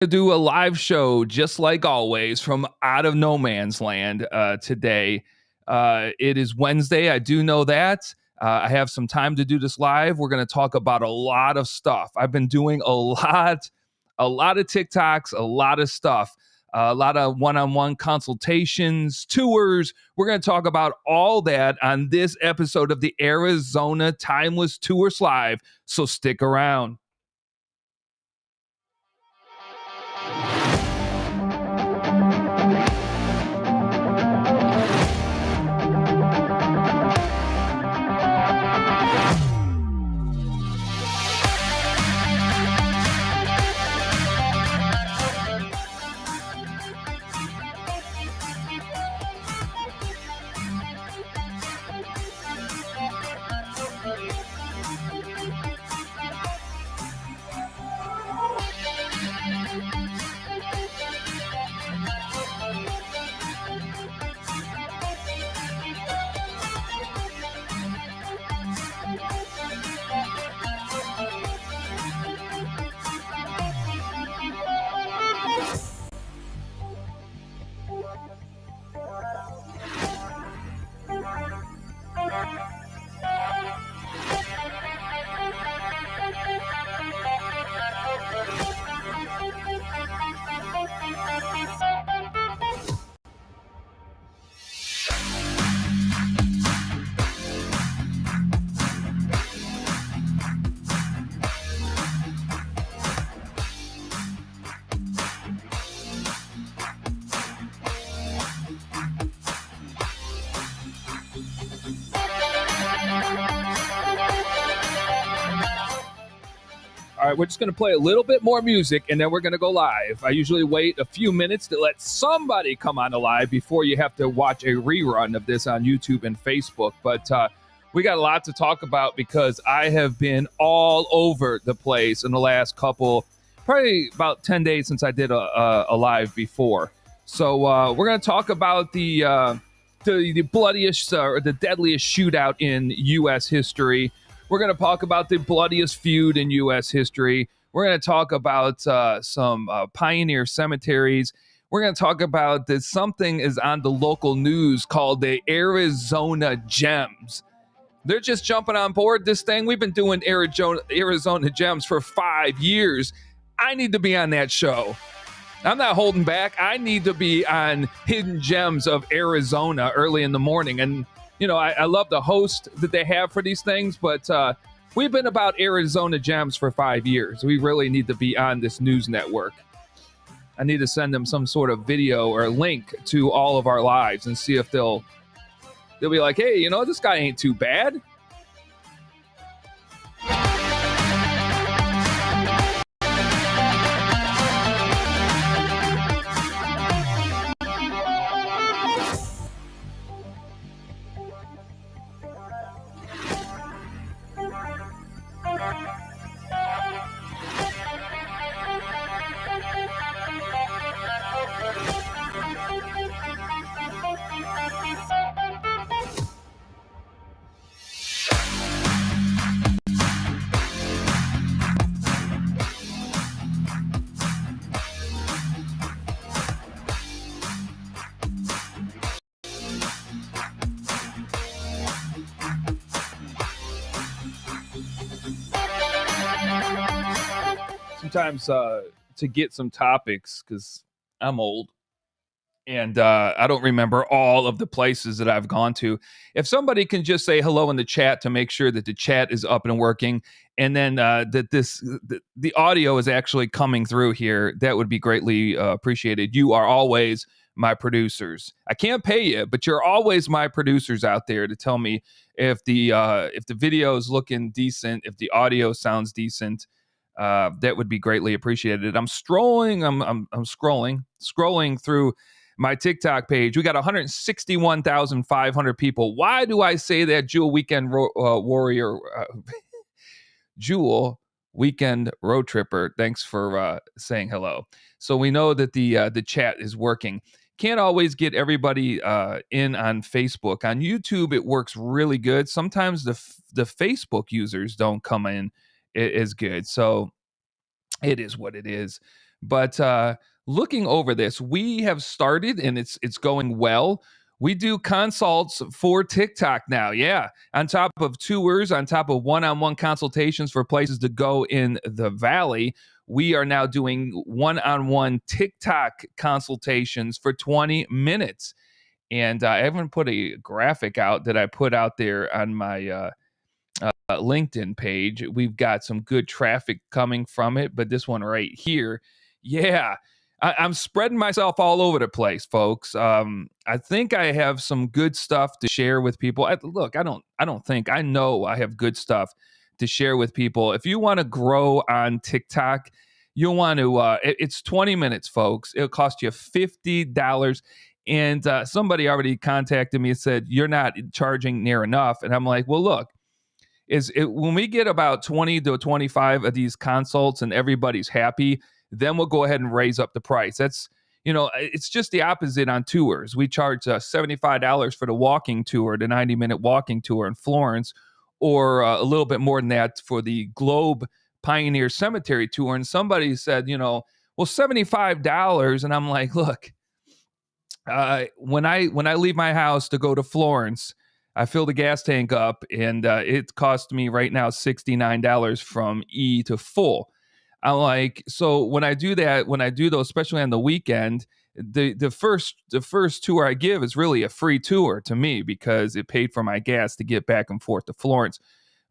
To do a live show just like always from out of no man's land today. It is Wednesday. I do know that. I have some time to do this live. We're going to talk about a lot of stuff. I've been doing a lot of TikToks, a lot of stuff, a lot of one-on-one consultations, tours. We're going to talk about all that on this episode of the Arizona Timeless Tours Live. So stick around. All right, we're just going to play a little bit more music, and then we're going to go live. I usually wait a few minutes to let somebody come on the live before you have to watch a rerun of this on YouTube and Facebook. But we got a lot to talk about because I have been all over the place in the last probably about 10 days since I did a live before. So we're going to talk about the bloodiest or the deadliest shootout in U.S. history. We're going to talk about the bloodiest feud in U.S. history. We're going to talk about some pioneer cemeteries. We're going to talk about that something is on the local news called the Arizona Gems. They're just jumping on board this thing. We've been doing Arizona Gems for 5 years. I need to be on that show. I'm not holding back. I need to be on Hidden Gems of Arizona early in the morning. And you know, I love the host that they have for these things, but we've been about Arizona Gems for 5 years. We really need to be on this news network. I need to send them some sort of video or link to all of our lives and see if they'll be like, hey, you know, this guy ain't too bad. Sometimes to get some topics, because I'm old and I don't remember all of the places that I've gone to. If somebody can just say hello in the chat to make sure that the chat is up and working, and then that the audio is actually coming through here, that would be greatly appreciated. You are always my producers. I can't pay you, but you're always my producers out there to tell me if the video is looking decent, if the audio sounds decent. That would be greatly appreciated. I'm scrolling through my TikTok page. We got 161,500 people. Why do I say that, Jewel Weekend Warrior? Jewel Weekend Road Tripper. Thanks for saying hello. So we know that the chat is working. Can't always get everybody in on Facebook. On YouTube, it works really good. Sometimes the Facebook users don't come in as good. So it is what it is. But looking over this, we have started and it's going well. We do consults for TikTok now. Yeah. On top of tours, on top of one-on-one consultations for places to go in the valley, we are now doing one-on-one TikTok consultations for 20 minutes. And I haven't put a graphic out that I put out there on my LinkedIn page. We've got some good traffic coming from it, but this one right here, yeah, I'm spreading myself all over the place, folks. I think I have some good stuff to share with people. Look, I don't think I know I have good stuff to share with people. If you want to grow on TikTok, you'll want to. It's 20 minutes, folks. It'll cost you $50. And somebody already contacted me and said, you're not charging near enough. And I'm like, well, look, when we get about 20 to 25 of these consults and everybody's happy, then we'll go ahead and raise up the price. That's, it's just the opposite on tours. We charge $75 for the walking tour, the 90-minute walking tour in Florence, or a little bit more than that for the Globe Pioneer Cemetery tour. And somebody said, well, $75. And I'm like, look, when I leave my house to go to Florence, I fill the gas tank up, and it cost me right now $69 from E to full. I'm like, so when I do that, when I do those, especially on the weekend, the first tour I give is really a free tour to me because it paid for my gas to get back and forth to Florence.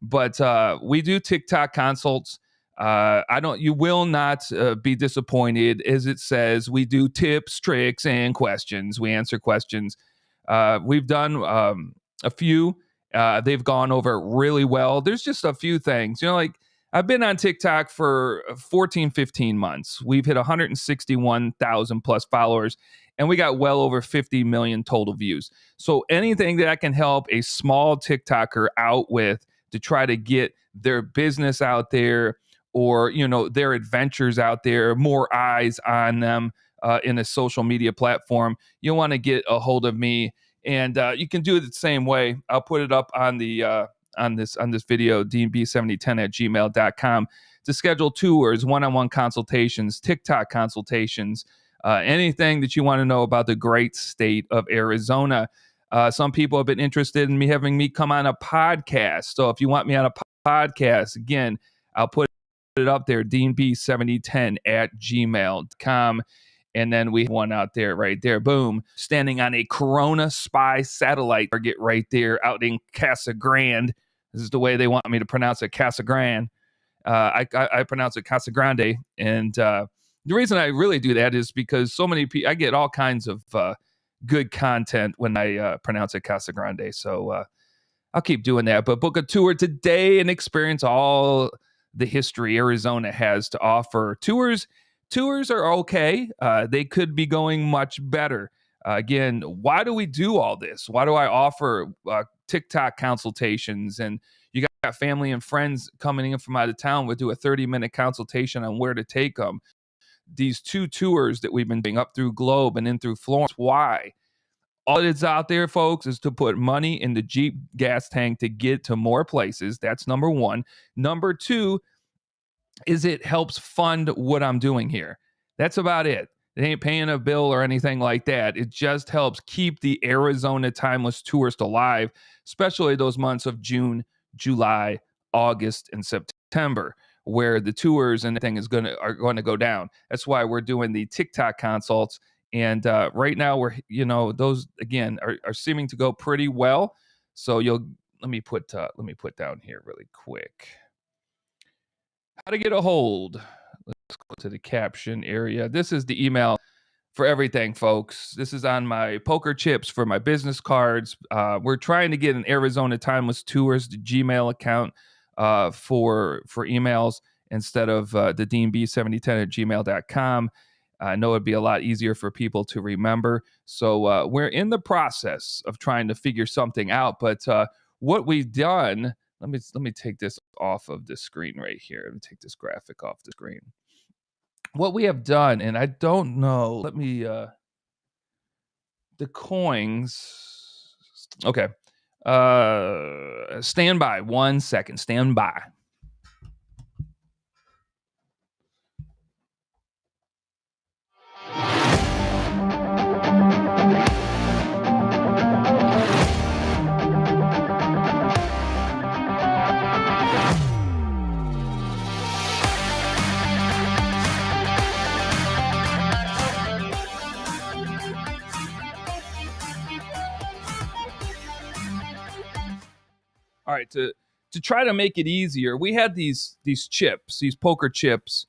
But we do TikTok consults. You will not be disappointed. As it says, we do tips, tricks, and questions. We answer questions. We've done a few. They've gone over really well. There's just a few things, like I've been on TikTok for 14, 15 months. We've hit 161,000 plus followers, and we got well over 50 million total views. So anything that I can help a small TikToker out with to try to get their business out there, or their adventures out there, more eyes on them in a social media platform, you want to get a hold of me. And you can do it the same way. I'll put it up on the on this video, deanb7010@gmail.com, to schedule tours, one-on-one consultations, TikTok consultations, anything that you want to know about the great state of Arizona. Some people have been interested in having me come on a podcast. So if you want me on a podcast, again, I'll put it up there, deanb7010@gmail.com. And then we have one out there, right there, boom, standing on a Corona spy satellite target right there out in Casa Grande. This is the way they want me to pronounce it, Casa Grande. I pronounce it Casa Grande. And the reason I really do that is because so many people, I get all kinds of good content when I pronounce it Casa Grande. So I'll keep doing that. But book a tour today and experience all the history Arizona has to offer. Tours are okay. They could be going much better. Again, why do we do all this? Why do I offer TikTok consultations? And you got family and friends coming in from out of town. We'll do a 30-minute consultation on where to take them. These 2 tours that we've been doing up through Globe and in through Florence. Why? All that's out there, folks, is to put money in the Jeep gas tank to get to more places. That's number one. Number two is it helps fund what I'm doing here. That's about it. It ain't paying a bill or anything like that. It just helps keep the Arizona Timeless Tourist alive, especially those months of June, July, August, and September, where the tours and everything are going to go down. That's why we're doing the TikTok consults. And right now we're, those again are seeming to go pretty well. So let me put down here really quick how to get a hold. Let's go to the caption area. This is the email for everything, folks. This is on my poker chips for my business cards. We're trying to get an Arizona Timeless Tours Gmail account for emails instead of the deanb7010@gmail.com. I know it'd be a lot easier for people to remember. So we're in the process of trying to figure something out. But what we've done, let me take this off of the screen right here. Let me take this graphic off the screen. What we have done, and I don't know, let me, the coins. Okay. Stand by 1 second. Stand by. All right, to try to make it easier, we had these chips, these poker chips,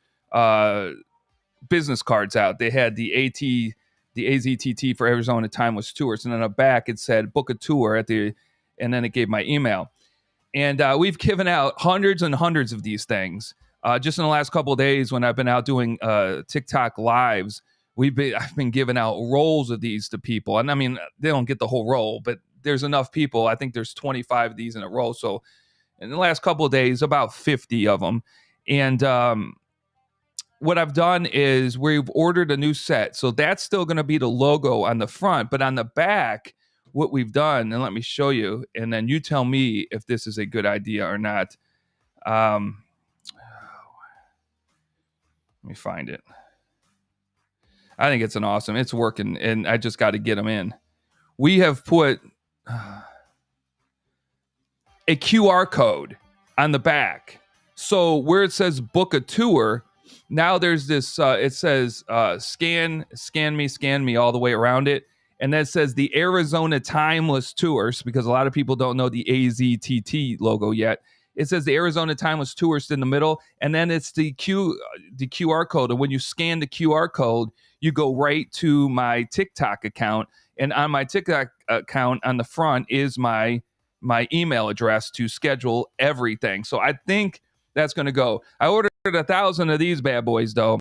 business cards out. They had the AZTT for Arizona Timeless Tours, and on the back it said book a tour and then it gave my email. And we've given out hundreds and hundreds of these things. Just in the last couple of days when I've been out doing TikTok lives, I've been giving out rolls of these to people. And I mean, they don't get the whole roll, but there's enough people. I think there's 25 of these in a roll. So in the last couple of days, about 50 of them. And what I've done is we've ordered a new set. So that's still going to be the logo on the front, but on the back, what we've done, and let me show you, and then you tell me if this is a good idea or not. Let me find it. I think it's it's working, and I just got to get them in. We have put a QR code on the back. So where it says book a tour, now there's this, it says scan me all the way around it. And then it says the Arizona Timeless Tours, because a lot of people don't know the AZTT logo yet. It says the Arizona Timeless Tourist in the middle, and then it's the QR code. And when you scan the QR code, you go right to my TikTok account. And on my TikTok account on the front is my email address to schedule everything. So I think that's going to go. I ordered 1,000 of these bad boys, though.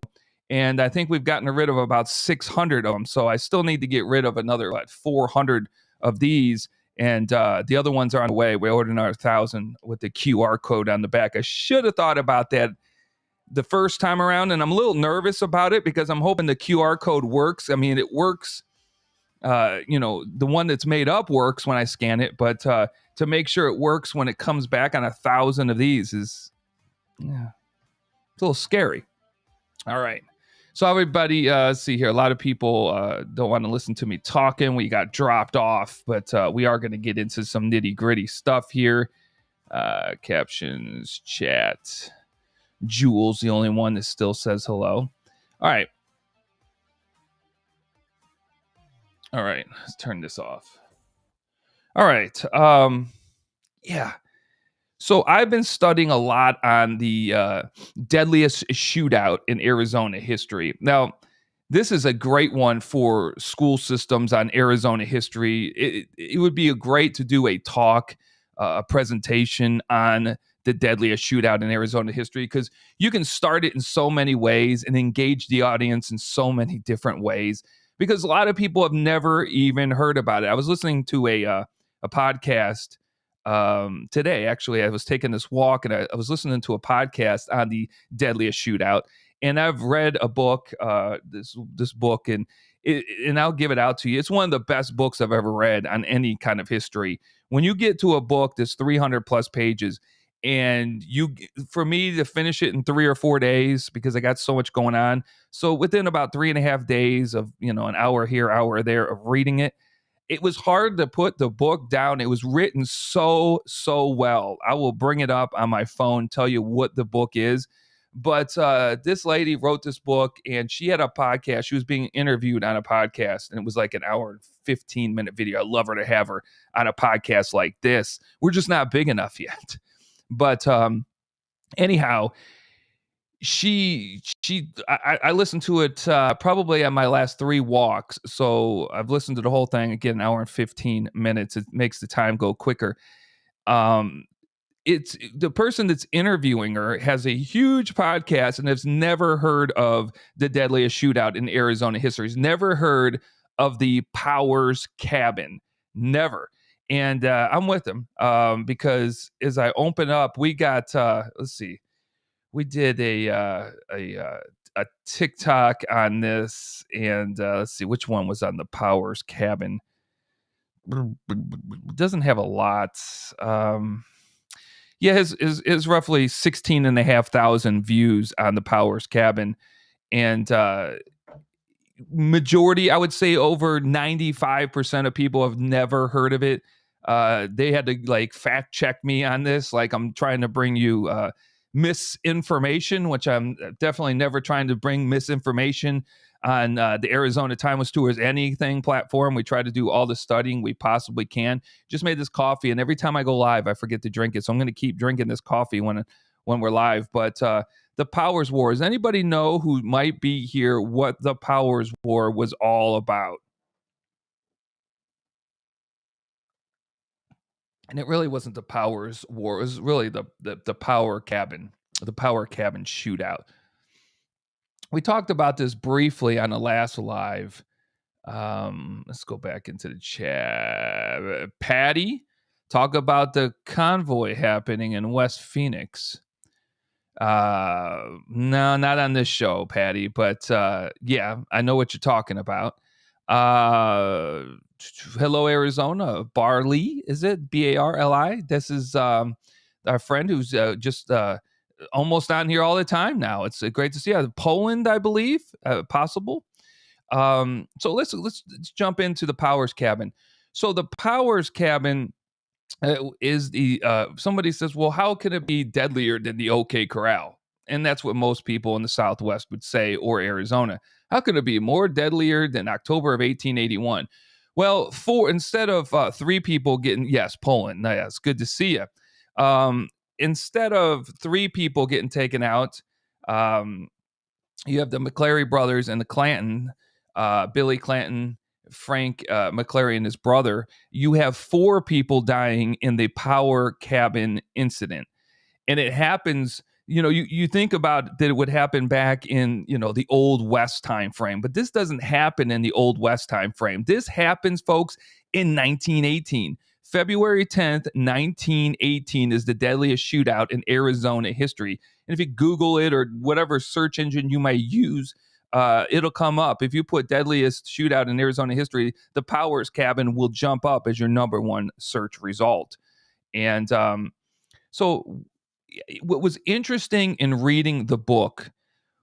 And I think we've gotten rid of about 600 of them. So I still need to get rid of another 400 of these. And the other ones are on the way. We ordered another 1,000 with the QR code on the back. I should have thought about that the first time around. And I'm a little nervous about it because I'm hoping the QR code works. I mean, it works. The one that's made up works when I scan it. But to make sure it works when it comes back on 1,000 of these is it's a little scary. All right. So everybody, let's see here. A lot of people don't want to listen to me talking. We got dropped off, but we are going to get into some nitty gritty stuff here. Captions, chat. Jules, the only one that still says hello. All right. Let's turn this off. All right. Yeah. So I've been studying a lot on the deadliest shootout in Arizona history. Now, this is a great one for school systems on Arizona history. It would be great to do a talk, a presentation on the deadliest shootout in Arizona history, because you can start it in so many ways and engage the audience in so many different ways, because a lot of people have never even heard about it. I was listening to a podcast today. Actually, I was taking this walk and I was listening to a podcast on the deadliest shootout, and I've read a book, this book, and I'll give it out to you. It's one of the best books I've ever read on any kind of history. When you get to a book that's 300 plus pages, and for me to finish it in 3 or 4 days, because I got so much going on. So within about 3.5 days of, an hour here, hour there of reading it, it was hard to put the book down. It was written so well. I will bring it up on my phone, tell you what the book is. But this lady wrote this book, and she had a podcast. She was being interviewed on a podcast, and it was like an hour and 15-minute video. I'd love her to have her on a podcast like this. We're just not big enough yet. But anyhow, I listened to it probably on my last 3 walks. So I've listened to the whole thing again, an hour and 15 minutes. It makes the time go quicker. It's the person that's interviewing her has a huge podcast and has never heard of the deadliest shootout in Arizona history. He's never heard of the Powers Cabin. Never. And I'm with him because as I open up, we got, let's see, we did a TikTok on this, and let's see, which one was on the Powers Cabin? Doesn't have a lot. Yeah, his roughly 16,500 views on the Powers Cabin, and majority, I would say over 95% of people have never heard of it. They had to fact check me on this. I'm trying to bring you misinformation, which I'm definitely never trying to bring misinformation on the Arizona Timeless Tours Anything platform. We try to do all the studying we possibly can. Just made this coffee, and every time I go live, I forget to drink it. So I'm going to keep drinking this coffee when we're live. But the Powers War. Does anybody know who might be here what the Powers War was all about? And it really wasn't the Powers War. It was really the Power Cabin, the Power Cabin shootout. We talked about this briefly on the last live. Let's go back into the chat. Patty, talk about the convoy happening in West Phoenix. No, not on this show, Patty, but yeah, I know what you're talking about. Hello, Arizona. Barley, is it Barli? This is our friend who's just almost on here all the time now. It's great to see you. Poland, I believe, possible. So let's jump into the Powers Cabin. So the Powers Cabin is the somebody says, well, how can it be deadlier than the OK Corral? And that's what most people in the Southwest would say, or Arizona. How could it be more deadlier than October of 1881? Well, instead of three people getting, yes, Poland, yes, good to see you. Instead of three people getting taken out, you have the McClary brothers and the Clanton, Billy Clanton, Frank McClary and his brother. You have four people dying in the Power Cabin incident. And it happens, you think about that it would happen back in, the Old West time frame, but this doesn't happen in the Old West time frame. This happens, folks, in 1918. February 10th, 1918 is the deadliest shootout in Arizona history. And if you Google it or whatever search engine you might use, it'll come up. If you put deadliest shootout in Arizona history, the Powers Cabin will jump up as your number one search result. And so what was interesting in reading the book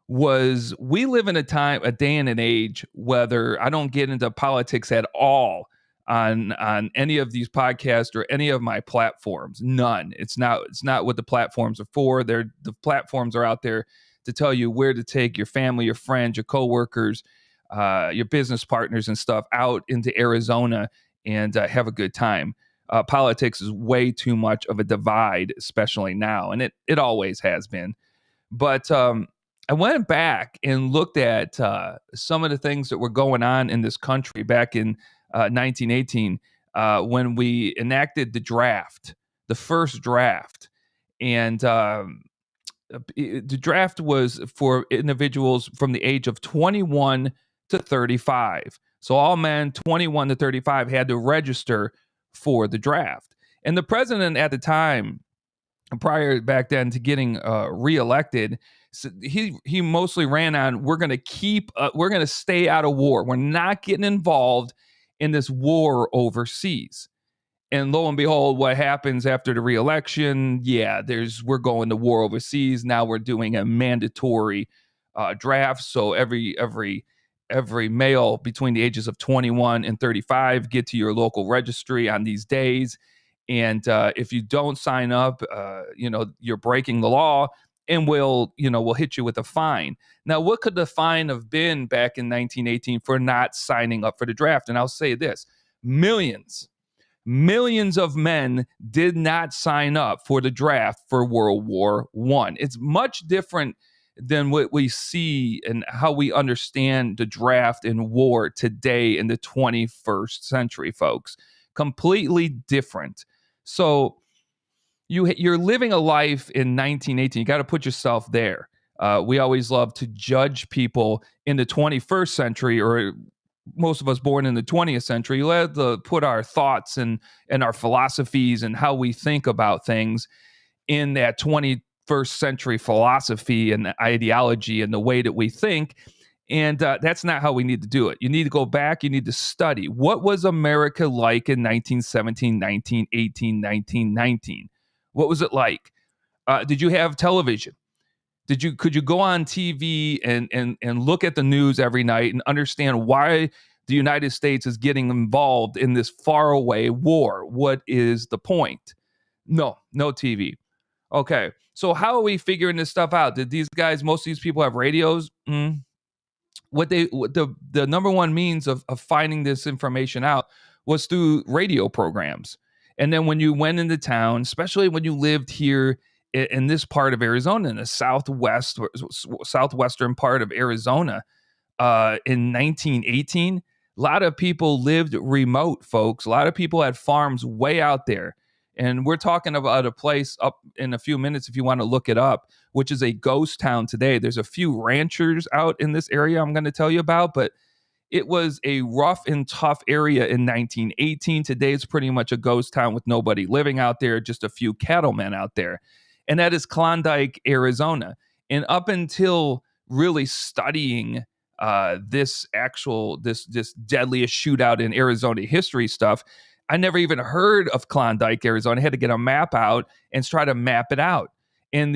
was we live in a day and an age, whether I don't get into politics at all on any of these podcasts or any of my platforms. None. It's not what the platforms are for. The platforms are out there to tell you where to take your family, your friends, your coworkers, your business partners and stuff out into Arizona and have a good time. Politics is way too much of a divide, especially now, and it always has been. But I went back and looked at some of the things that were going on in this country back in 1918 when we enacted the draft, the first draft. And the draft was for individuals from the age of 21 to 35. So all men 21 to 35 had to register for the draft. And the president at the time, prior back then to getting reelected, he mostly ran on, we're going to stay out of war. We're not getting involved in this war overseas. And lo and behold, what happens after the reelection? Yeah, we're going to war overseas. Now we're doing a mandatory draft. So every male between the ages of 21 and 35 get to your local registry on these days. And if you don't sign up, you're breaking the law, and we'll hit you with a fine. Now, what could the fine have been back in 1918 for not signing up for the draft? And I'll say this: millions of men did not sign up for the draft for World War I. It's much different than what we see and how we understand the draft and war today in the 21st century, folks. Completely different. So you're living a life in 1918. You got to put yourself there. We always love to judge people in the 21st century, or most of us born in the 20th century. We have to put our thoughts and our philosophies and how we think about things in that 21st century philosophy and ideology and the way that we think. And that's not how we need to do it. You need to go back. You need to study. What was America like in 1917, 1918, 1919? What was it like? Did you have television? Could you go on TV and look at the news every night and understand why the United States is getting involved in this faraway war? What is the point? No TV. Okay, so how are we figuring this stuff out? Did most of these people have radios? the number one means of finding this information out was through radio programs. And then when you went into town, especially when you lived here in this part of Arizona, in the southwestern part of Arizona, in 1918, a lot of people lived remote, folks. A lot of people had farms way out there. And we're talking about a place up in a few minutes, if you want to look it up, which is a ghost town today. There's a few ranchers out in this area I'm going to tell you about, but it was a rough and tough area in 1918. Today, it's pretty much a ghost town with nobody living out there, just a few cattlemen out there. And that is Klondike, Arizona. And up until really studying this deadliest shootout in Arizona history stuff, I never even heard of Klondike, Arizona. I had to get a map out and try to map it out. And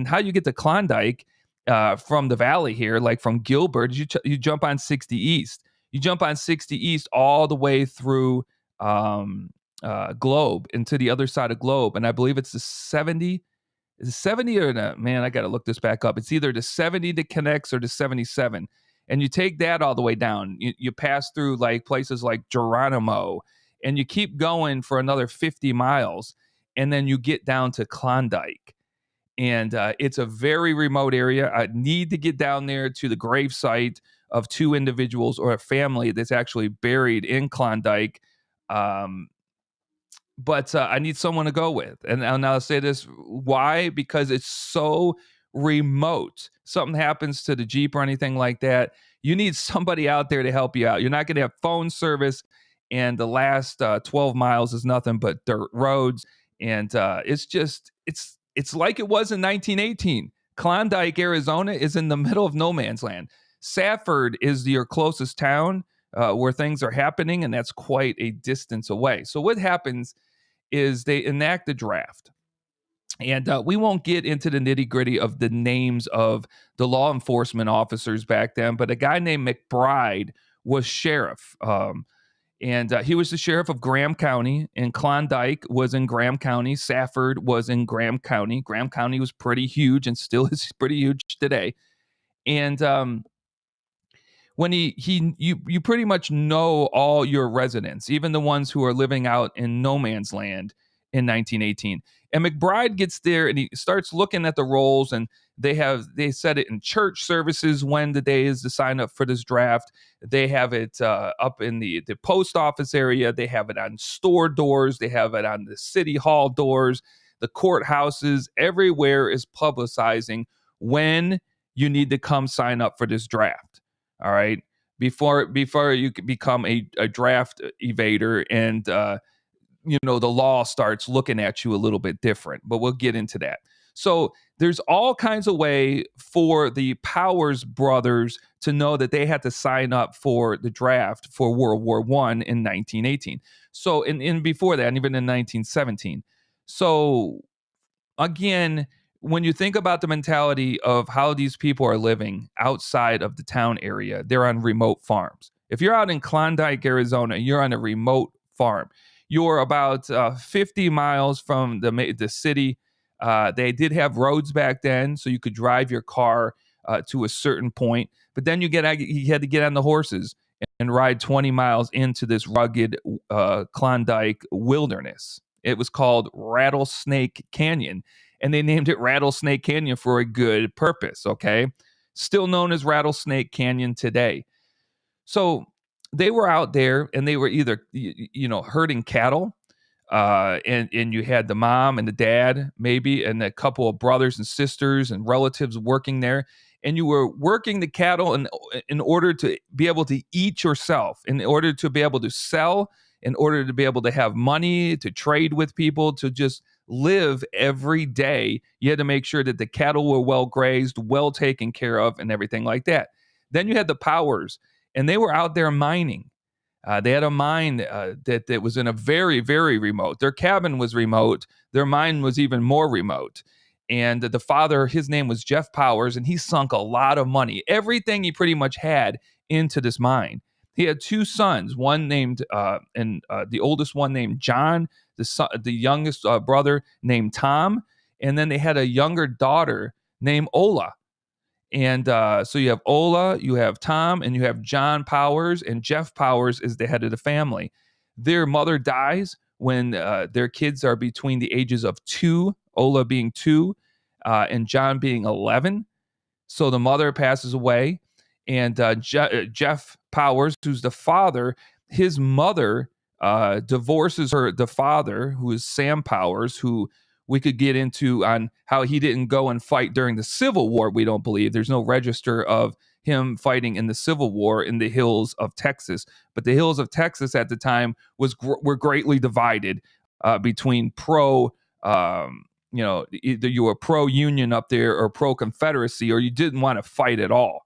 how you get to Klondike from the valley here, like from Gilbert, you jump on 60 East. You jump on 60 East all the way through Globe and to the other side of Globe, and I believe it's the 70. Is it 70 or no? Man, I got to look this back up. It's either the 70 that connects or the 77. And you take that all the way down. You pass through like places like Geronimo, and you keep going for another 50 miles, and then you get down to Klondike. And it's a very remote area. I need to get down there to the gravesite of two individuals or a family that's actually buried in Klondike. But I need someone to go with. And I'll say this. Why? Because it's so remote. Something happens to the Jeep or anything like that, you need somebody out there to help you out. You're not going to have phone service, and the last 12 miles is nothing but dirt roads. And it's like it was in 1918. Klondike, Arizona is in the middle of no man's land. Safford is your closest town where things are happening, and that's quite a distance away. So what happens is they enact a draft. And we won't get into the nitty gritty of the names of the law enforcement officers back then, but a guy named McBride was sheriff. And he was the sheriff of Graham County, and Klondike was in Graham County. Safford was in Graham County. Graham County was pretty huge and still is pretty huge today. And when you pretty much know all your residents, even the ones who are living out in no man's land in 1918. And McBride gets there and he starts looking at the rolls, and they set it in church services when the day is to sign up for this draft. They have it up in the post office area. They have it on store doors. They have it on the city hall doors, the courthouses. Everywhere is publicizing when you need to come sign up for this draft. All right. Before you become a draft evader and the law starts looking at you a little bit different, but we'll get into that. So there's all kinds of way for the Powers brothers to know that they had to sign up for the draft for World War I in 1918. So in before that, and even in 1917. So again, when you think about the mentality of how these people are living outside of the town area, they're on remote farms. If you're out in Klondike, Arizona, you're on a remote farm. You're about 50 miles from the city. They did have roads back then, so you could drive your car to a certain point. But then you had to get on the horses and ride 20 miles into this rugged Klondike wilderness. It was called Rattlesnake Canyon, and they named it Rattlesnake Canyon for a good purpose, okay? Still known as Rattlesnake Canyon today. So they were out there, and they were either, herding cattle, and you had the mom and the dad, maybe, and a couple of brothers and sisters and relatives working there. And you were working the cattle in order to be able to eat yourself, in order to be able to sell, in order to be able to have money, to trade with people, to just live every day. You had to make sure that the cattle were well grazed, well taken care of, and everything like that. Then you had the Powers, and they were out there mining. They had a mine that was in a very, very remote. Their cabin was remote. Their mine was even more remote. And the father, his name was Jeff Powers, and he sunk a lot of money, everything he pretty much had, into this mine. He had two sons, one named, the oldest one named John, the youngest brother named Tom, and then they had a younger daughter named Ola. And so you have Ola, you have Tom, and you have John Powers, and Jeff Powers is the head of the family. Their mother dies when their kids are between the ages of 2, Ola being 2, and John being 11. So the mother passes away, and Jeff Powers, who's the father, his mother divorces the father, who is Sam Powers, who we could get into on how he didn't go and fight during the Civil War. We don't believe there's no register of him fighting in the Civil War in the hills of Texas, but the hills of Texas at the time were greatly divided between pro. Either you were pro-union up there or pro-Confederacy, or you didn't want to fight at all.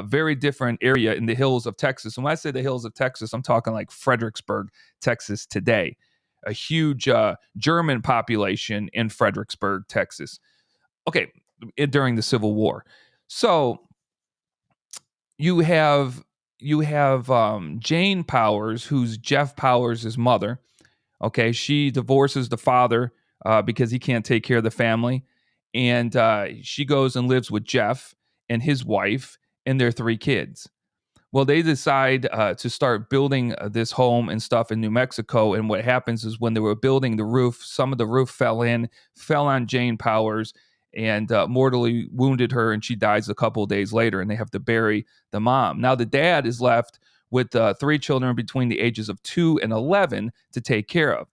Very different area in the hills of Texas. And when I say the hills of Texas, I'm talking like Fredericksburg, Texas today. A huge German population in Fredericksburg, Texas. Okay, during the Civil War. So you have Jane Powers, who's Jeff Powers' mother. Okay, she divorces the father because he can't take care of the family. And she goes and lives with Jeff and his wife and their 3 kids. Well, they decide to start building this home and stuff in New Mexico. And what happens is when they were building the roof, some of the roof fell on Jane Powers and mortally wounded her. And she dies a couple of days later, and they have to bury the mom. Now the dad is left with 3 children between the ages of 2 and 11 to take care of.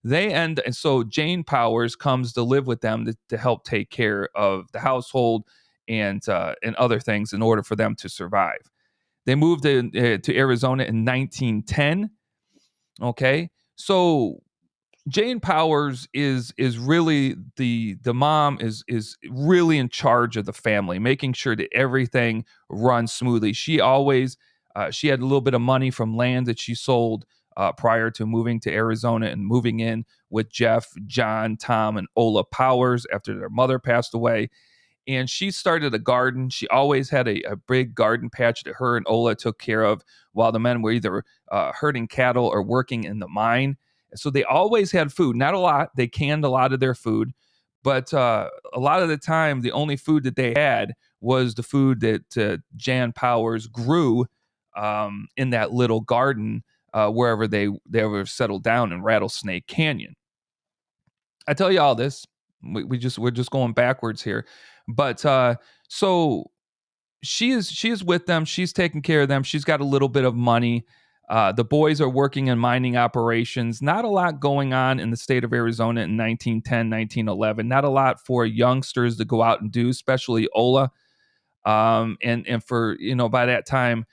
And so Jane Powers comes to live with them to help take care of the household and other things in order for them to survive. They moved to Arizona in 1910. Okay, so Jane Powers is really the mom is really in charge of the family, making sure that everything runs smoothly. She always she had a little bit of money from land that she sold prior to moving to Arizona and moving in with Jeff, John, Tom, and Ola Powers after their mother passed away. And she started a garden. She always had a big garden patch that her and Ola took care of while the men were either herding cattle or working in the mine. So they always had food. Not a lot. They canned a lot of their food. But a lot of the time, the only food that they had was the food that Jan Powers grew in that little garden wherever they were settled down in Rattlesnake Canyon. I tell you all this. We're just going backwards here. But so she is with them. She's taking care of them. She's got a little bit of money. The boys are working in mining operations. Not a lot going on in the state of Arizona in 1910, 1911. Not a lot for youngsters to go out and do, especially Ola. And for, by that time,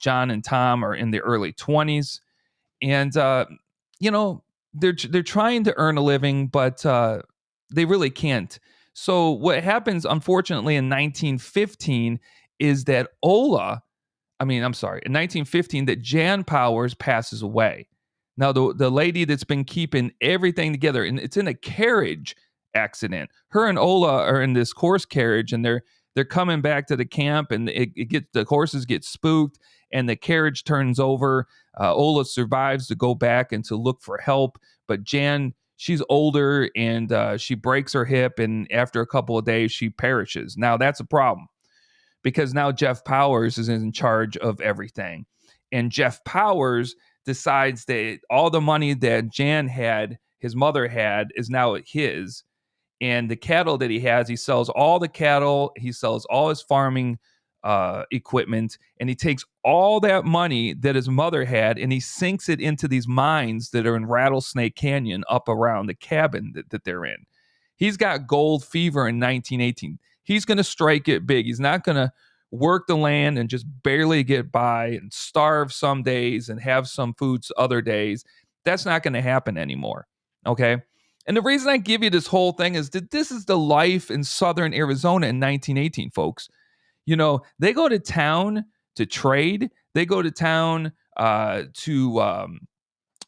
John and Tom are in the early 20s. And, they're trying to earn a living, but they really can't. So what happens, unfortunately, in 1915 is that in 1915, that Jan Powers passes away. Now, the lady that's been keeping everything together, and it's in a carriage accident. Her and Ola are in this horse carriage, and they're coming back to the camp, and the horses get spooked, and the carriage turns over. Ola survives to go back and to look for help, but Jan, she's older, and she breaks her hip, and after a couple of days, she perishes. Now, that's a problem because now Jeff Powers is in charge of everything. And Jeff Powers decides that all the money that Jan had, his mother had, is now his. And the cattle that he has, he sells all the cattle, he sells all his farming equipment, and he takes all that money that his mother had and he sinks it into these mines that are in Rattlesnake Canyon up around the cabin that they're in. He's got gold fever in 1918. He's going to strike it big. He's not going to work the land and just barely get by and starve some days and have some foods other days. That's not going to happen anymore. Okay. And the reason I give you this whole thing is that this is the life in southern Arizona in 1918, folks. They go to town to trade. They go to town to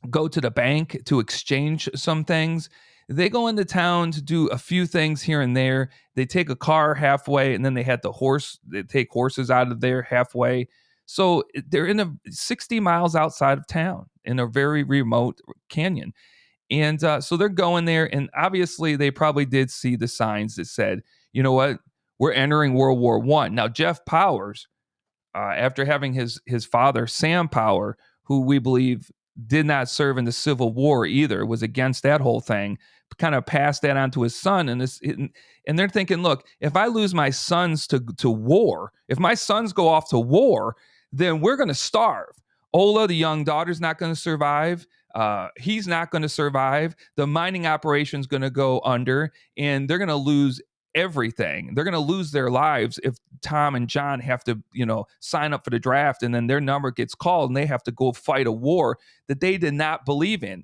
go to the bank to exchange some things. They go into town to do a few things here and there. They take a car halfway, and then they take horses out of there halfway. So they're in 60 miles outside of town in a very remote canyon. And so they're going there, and obviously they probably did see the signs that said, you know what, we're entering World War I. Now, Jeff Powers, after having his father, Sam Power, who we believe did not serve in the Civil War either, was against that whole thing, kind of passed that on to his son. And they're thinking, look, if I lose my sons to war, if my sons go off to war, then we're going to starve. Ola, the young daughter's not going to survive. He's not going to survive. The mining operation's going to go under, and they're going to lose everything. They're going to lose their lives if Tom and John have to, sign up for the draft, and then their number gets called and they have to go fight a war that they did not believe in.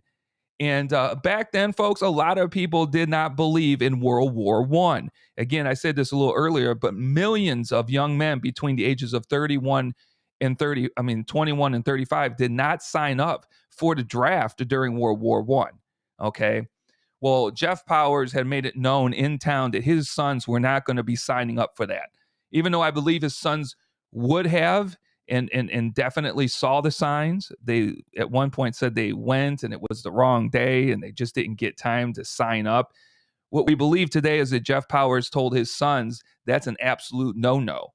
And back then, folks, a lot of people did not believe in World War I. Again, I said this a little earlier, but millions of young men between the ages of 21 and 35 did not sign up for the draft during World War I. Okay. Well, Jeff Powers had made it known in town that his sons were not going to be signing up for that, even though I believe his sons would have and definitely saw the signs. They at one point said they went and it was the wrong day and they just didn't get time to sign up. What we believe today is that Jeff Powers told his sons that's an absolute no-no.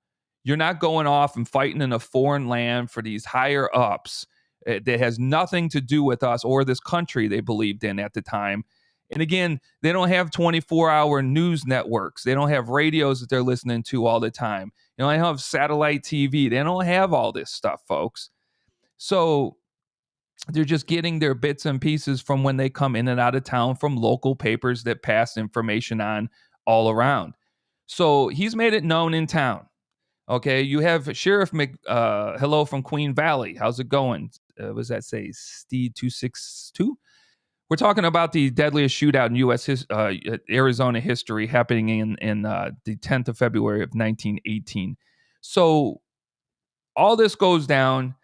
You're not going off and fighting in a foreign land for these higher ups that has nothing to do with us or this country they believed in at the time. And again, they don't have 24-hour news networks. They don't have radios that they're listening to all the time. They don't have satellite TV. They don't have all this stuff, folks. So they're just getting their bits and pieces from when they come in and out of town from local papers that pass information on all around. So he's made it known in town. Okay, you have Sheriff hello from Queen Valley. How's it going? What does that say? Steed 262? We're talking about the deadliest shootout in U.S. Arizona history happening in the 10th of February of 1918. So all this goes down.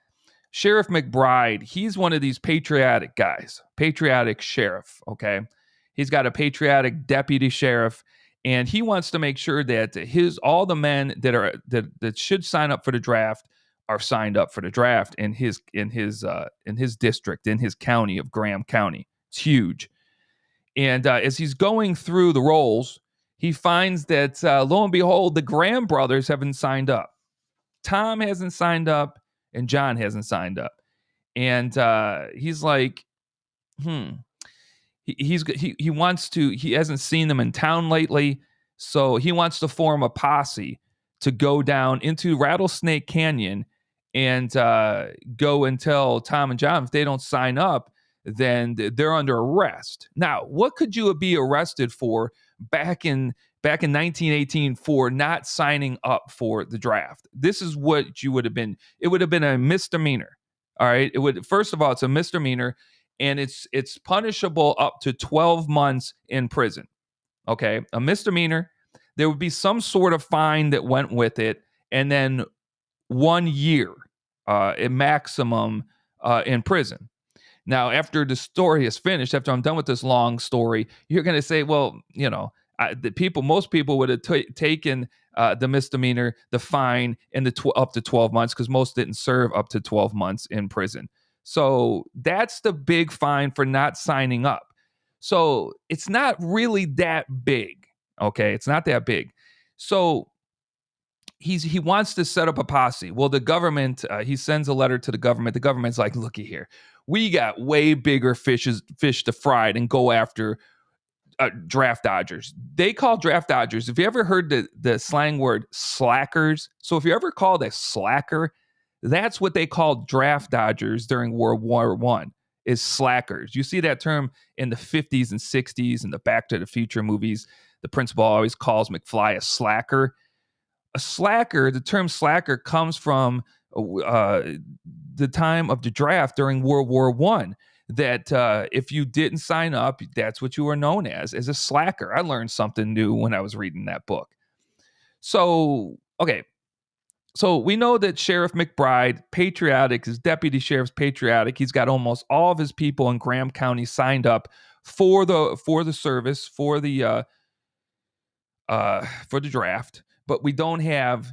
Sheriff McBride, he's one of these patriotic guys, patriotic sheriff, okay? He's got a patriotic deputy sheriff, and he wants to make sure that all the men that should sign up for the draft are signed up for the draft in his district, in his county of Graham County. It's huge. And as he's going through the rolls, he finds that lo and behold, the Graham brothers haven't signed up. Tom hasn't signed up, and John hasn't signed up. And he's like, he wants to. He hasn't seen them in town lately, so he wants to form a posse to go down into Rattlesnake Canyon and go and tell Tom and John if they don't sign up, then they're under arrest. Now, what could you be arrested for back in 1918 for not signing up for the draft? This is what you would have been. It would have been a misdemeanor. All right. First of all, it's a misdemeanor, and it's punishable up to 12 months in prison. Okay. A misdemeanor. There would be some sort of fine that went with it, and then 1 year maximum in prison. Now, after the story is finished, after I'm done with this long story, you're going to say, well, most people would have taken the misdemeanor, the fine, and up to 12 months, because most didn't serve up to 12 months in prison. So that's the big fine for not signing up. So it's not really that big. Okay, it's not that big. So he wants to set up a posse. Well, the government, he sends a letter to the government. The government's like, looky here, we got way bigger fish to fry and go after draft dodgers. They call draft dodgers. Have you ever heard the slang word slackers? So if you ever called a slacker, that's what they called draft dodgers during World War I, is slackers. You see that term in the 50s and 60s in the Back to the Future movies. The principal always calls McFly a slacker. A slacker, the term slacker comes from the time of the draft during World War I, that if you didn't sign up, that's what you were known as a slacker. I learned something new when I was reading that book. So, okay. So we know that Sheriff McBride, patriotic, his deputy sheriff's patriotic. He's got almost all of his people in Graham County signed up for the service, for the draft. But we don't have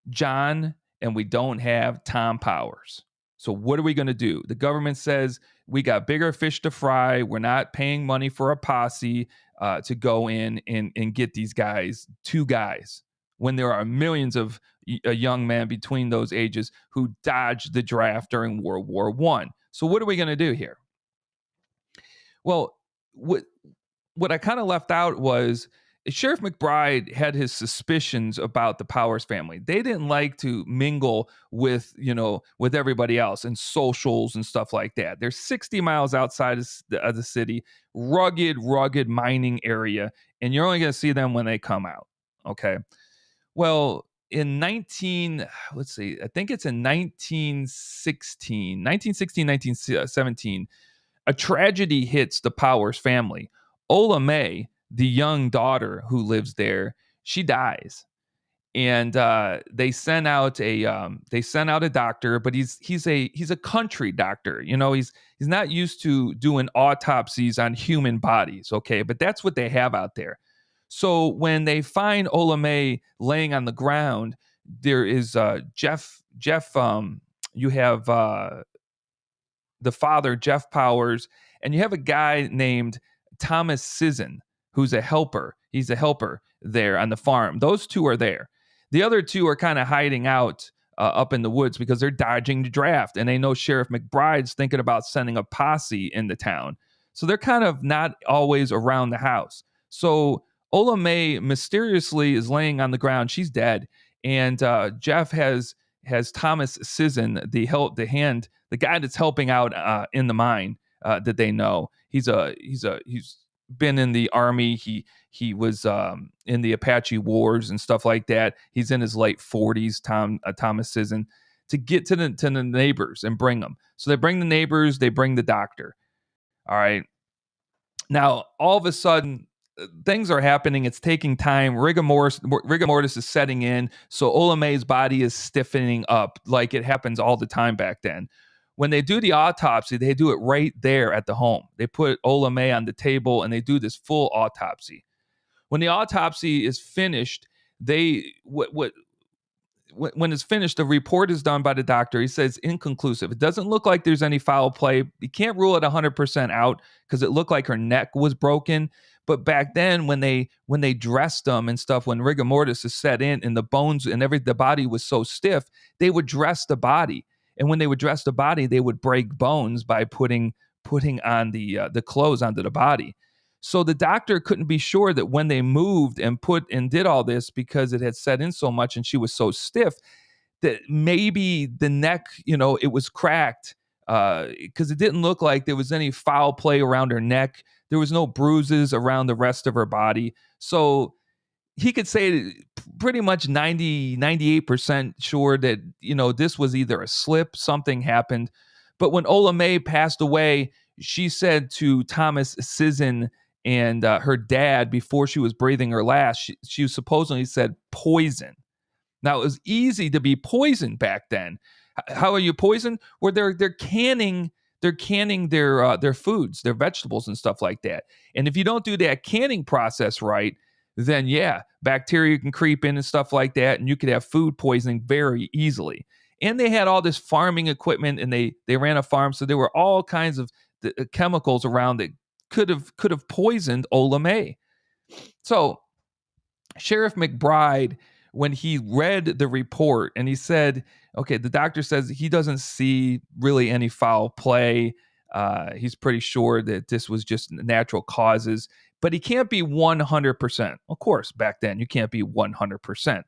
John and we don't have Tom Powers. So what are we going to do? The government says we got bigger fish to fry. We're not paying money for a posse to go in and get these guys, 2 guys. when there are millions of young men between those ages who dodged the draft during World War I. So what are we going to do here? Well, what I kind of left out was Sheriff McBride had his suspicions about the Powers family. They didn't like to mingle with, with everybody else and socials and stuff like that. They're 60 miles outside of the city, rugged mining area, and you're only going to see them when they come out. Okay. Well, in let's see, I think it's in 1917, a tragedy hits the Powers family. Ola May, the young daughter who lives there, she dies, and they sent out a doctor, but he's a country doctor. He's not used to doing autopsies on human bodies. Okay, but that's what they have out there. So when they find Ola May laying on the ground, there is Jeff. You have the father, Jeff Powers, and you have a guy named Thomas Sisson, who's a helper. He's a helper there on the farm. Those two are there. The other two are kind of hiding out up in the woods because they're dodging the draft, and they know Sheriff McBride's thinking about sending a posse into town. So they're kind of not always around the house. So Ola May mysteriously is laying on the ground. She's dead. And Jeff has Thomas Sisson, the guy that's helping out in the mine that they know. He's been in the army. He was in the Apache Wars and stuff like that. He's in his late 40s. Thomas Sisson, to get to the neighbors and bring them. So they bring the neighbors. They bring the doctor. All right. Now all of a sudden, things are happening. It's taking time. Rigor mortis is setting in. So Ola May's body is stiffening up like it happens all the time back then. When they do the autopsy, they do it right there at the home. They put Ola May on the table and they do this full autopsy. When the autopsy is finished, when it's finished, the report is done by the doctor. He says inconclusive. It doesn't look like there's any foul play. You can't rule it 100% out because it looked like her neck was broken. But back then, when they dressed them and stuff, when rigor mortis is set in and the bones and the body was so stiff, they would dress the body. And when they would dress the body, they would break bones by putting on the clothes onto the body. So the doctor couldn't be sure that when they moved and did all this, because it had set in so much and she was so stiff, that maybe the neck, it was cracked because it didn't look like there was any foul play around her neck. There was no bruises around the rest of her body. So he could say pretty much 98% sure that, this was either a slip, something happened. But when Ola May passed away, she said to Thomas Sisson and her dad, before she was breathing her last, she supposedly said poison. Now, it was easy to be poisoned back then. How are you poisoned? Well, they're canning their foods, their vegetables and stuff like that. And if you don't do that canning process right, then yeah, bacteria can creep in and stuff like that, and you could have food poisoning very easily. And they had all this farming equipment, and they ran a farm, so there were all kinds of chemicals around that could have poisoned Ola May. So Sheriff McBride, when he read the report and he said, okay, the doctor says he doesn't see really any foul play. He's pretty sure that this was just natural causes, but he can't be 100%. Of course, back then you can't be 100%.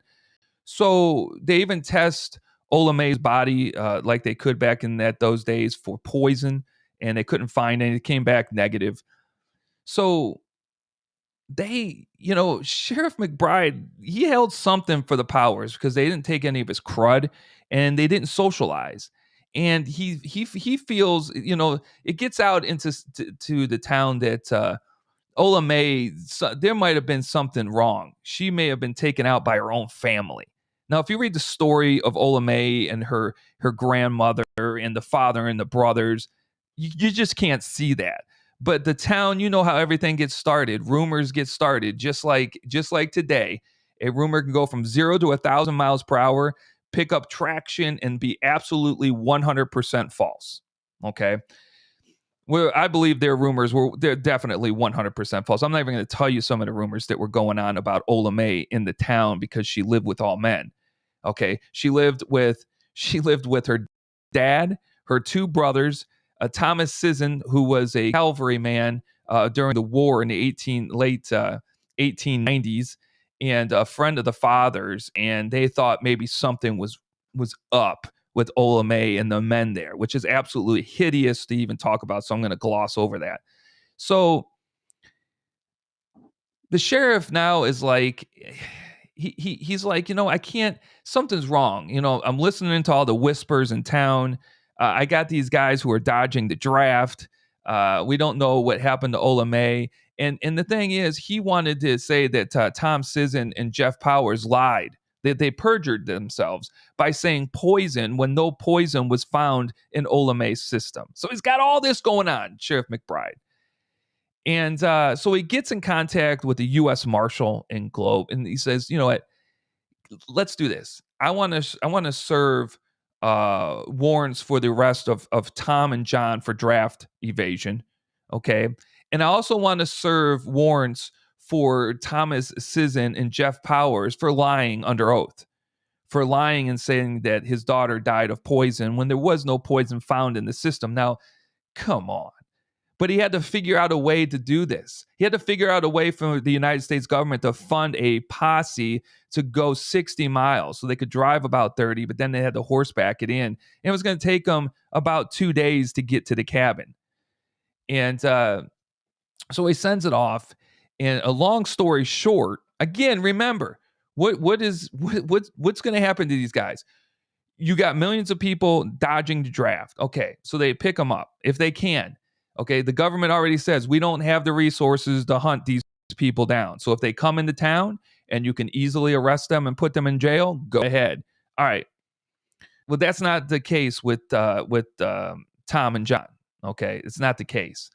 So they even test Ola May's body like they could back in those days for poison, and they couldn't find any. It came back negative. So Sheriff McBride, he held something for the Powers because they didn't take any of his crud and they didn't socialize. And he feels, it gets out to the town that Ola May, there might have been something wrong. She may have been taken out by her own family. Now, if you read the story of Ola May and her grandmother and the father and the brothers, you just can't see that. But the town, you know how everything gets started. Rumors get started, just like today. A rumor can go from 0 to 1,000 miles per hour, pick up traction, and be absolutely 100% false. Okay. Well, I believe their rumors they're definitely 100% false. I'm not even going to tell you some of the rumors that were going on about Ola May in the town because she lived with all men. Okay, she lived with her dad, her two brothers, Thomas Sisson, who was a cavalryman during the war in the late 1890s, and a friend of the father's, and they thought maybe something was up with Ola May and the men there, which is absolutely hideous to even talk about. So I'm going to gloss over that. So the sheriff now is like, he's like, I can't, something's wrong. I'm listening to all the whispers in town. I got these guys who are dodging the draft. We don't know what happened to Ola May. And the thing is, he wanted to say that Tom Sisson and Jeff Powers lied, that they perjured themselves by saying poison when no poison was found in Ola May's system. So he's got all this going on, Sheriff McBride. And so he gets in contact with the U.S. Marshal in Globe, and he says, what, let's do this. I want to serve warrants for the arrest of Tom and John for draft evasion, okay? And I also want to serve warrants for Thomas Sisson and Jeff Powers for lying under oath, for lying and saying that his daughter died of poison when there was no poison found in the system. Now, come on. But he had to figure out a way to do this. He had to figure out a way for the United States government to fund a posse to go 60 miles so they could drive about 30, but then they had to horseback it in. And it was going to take them about 2 days to get to the cabin. And so he sends it off. And a long story short, again, remember, what's going to happen to these guys? You got millions of people dodging the draft. Okay, so they pick them up if they can. Okay, the government already says we don't have the resources to hunt these people down. So if they come into town and you can easily arrest them and put them in jail, go ahead. All right. Well, that's not the case with Tom and John. Okay, it's not the case.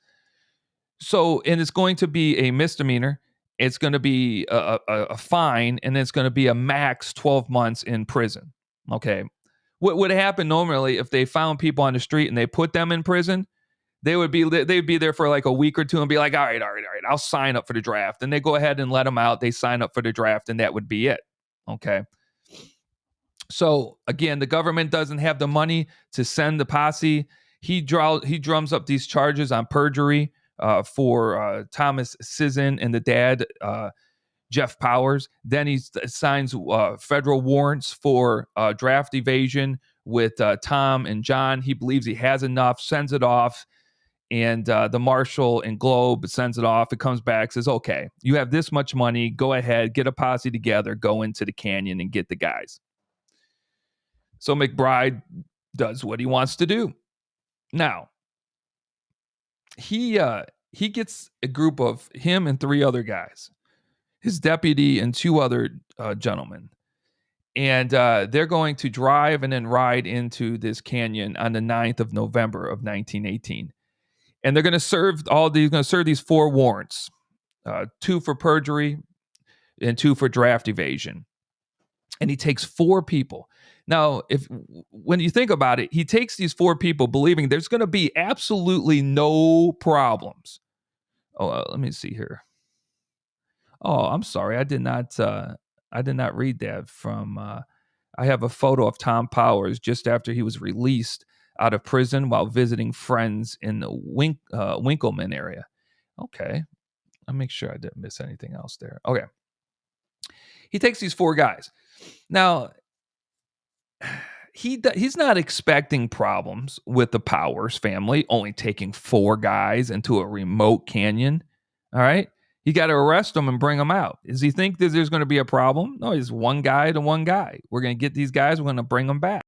So, and it's going to be a misdemeanor. It's going to be a fine, and it's going to be a max 12 months in prison. Okay. What would happen normally if they found people on the street and they put them in prison? They'd be there for like a week or two and be like, all right, I'll sign up for the draft. And they go ahead and let them out. They sign up for the draft, and that would be it. Okay. So again, the government doesn't have the money to send the posse. He drums up these charges on perjury for Thomas Sisson and the dad, Jeff Powers. Then he signs federal warrants for draft evasion with Tom and John. He believes he has enough, sends it off. And the Marshal in Globe sends it off. It comes back, says, okay, you have this much money. Go ahead, get a posse together, go into the canyon and get the guys. So McBride does what he wants to do. Now, he gets a group of him and 3 other guys, his deputy and 2 other gentlemen. And they're going to drive and then ride into this canyon on the 9th of November of 1918. And they're going to serve these 4 warrants, 2 for perjury and 2 for draft evasion. And he takes 4 people. Now, when you think about it, he takes these 4 people believing there's going to be absolutely no problems. Oh, let me see here. Oh, I'm sorry. I did not read that from. I have a photo of Tom Powers just after he was released out of prison while visiting friends in the Winkleman area. Okay. I'll make sure I didn't miss anything else there. Okay. He takes these 4 guys. Now, he's not expecting problems with the Powers family, only taking 4 guys into a remote canyon. All right. You got to arrest them and bring them out. Does he think that there's going to be a problem? No, it's one guy to one guy. We're going to get these guys. We're going to bring them back.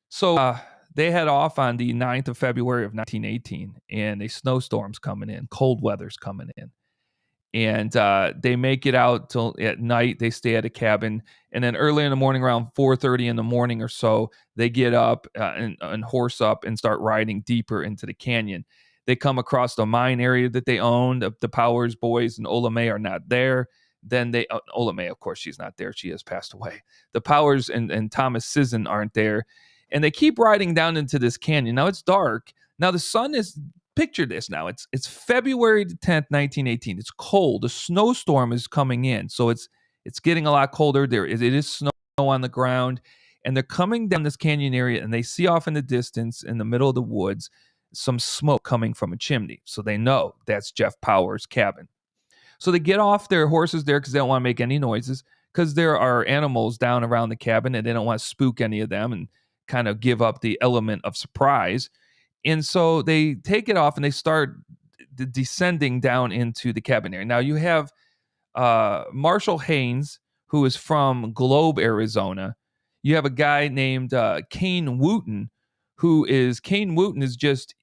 So they head off on the 9th of February of 1918, and a snowstorm's coming in, cold weather's coming in. And they make it out till at night. They stay at a cabin. And then early in the morning, around 4:30 in the morning or so, they get up and horse up and start riding deeper into the canyon. They come across the mine area that they own. The Powers boys and Ola May are not there. Then Ola May, of course, she's not there. She has passed away. The Powers and Thomas Sisson aren't there. And they keep riding down into this canyon. Now, it's dark. Now the sun is, picture this now. It's February the 10th, 1918. It's cold. A snowstorm is coming in. So it's getting a lot colder. It is snow on the ground. And they're coming down this canyon area, and they see off in the distance in the middle of the woods some smoke coming from a chimney. So they know that's Jeff Powers' cabin. So they get off their horses there because they don't want to make any noises, because there are animals down around the cabin and they don't want to spook any of them and kind of give up the element of surprise. And so they take it off and they start descending down into the cabin area. Now you have Marshall Haynes, who is from Globe, Arizona. You have a guy named Kane Wooten, Kane Wooten is just,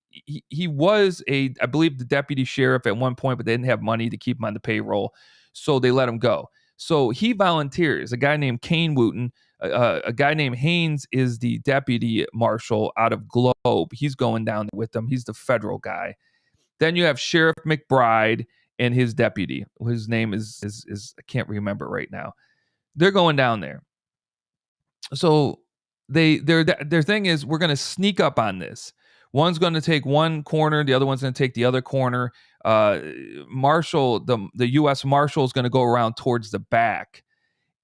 he was I believe the deputy sheriff at one point, but they didn't have money to keep him on the payroll, so they let him go. So he volunteers. A guy named Kane Wooten, a guy named Haynes is the deputy marshal out of Globe. He's going down with them. He's the federal guy. Then you have Sheriff McBride and his deputy. His name is I can't remember right now. They're going down there. So their thing is, we're going to sneak up on this. One's going to take one corner, the other one's going to take the other corner. Marshal, the U.S. Marshal is going to go around towards the back,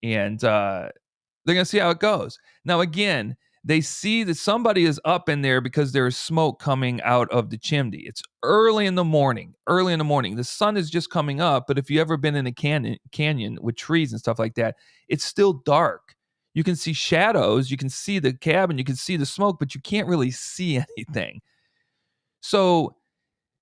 and they're going to see how it goes. Now, again, they see that somebody is up in there because there is smoke coming out of the chimney. It's early in the morning. The sun is just coming up, but if you've ever been in a canyon with trees and stuff like that, it's still dark. You can see shadows, you can see the cabin, you can see the smoke, but you can't really see anything. So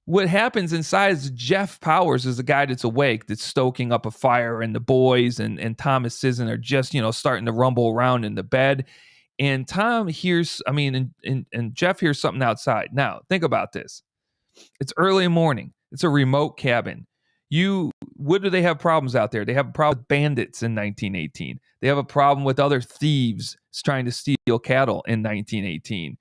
what happens inside is Jeff Powers is the guy that's awake, that's stoking up a fire, and the boys and Thomas Sisson are just, starting to rumble around in the bed. And Tom hears, and Jeff hears something outside. Now, think about this. It's early morning. It's a remote cabin. What do they have problems out there? They have a problem with bandits in 1918. They have a problem with other thieves trying to steal cattle in 1918.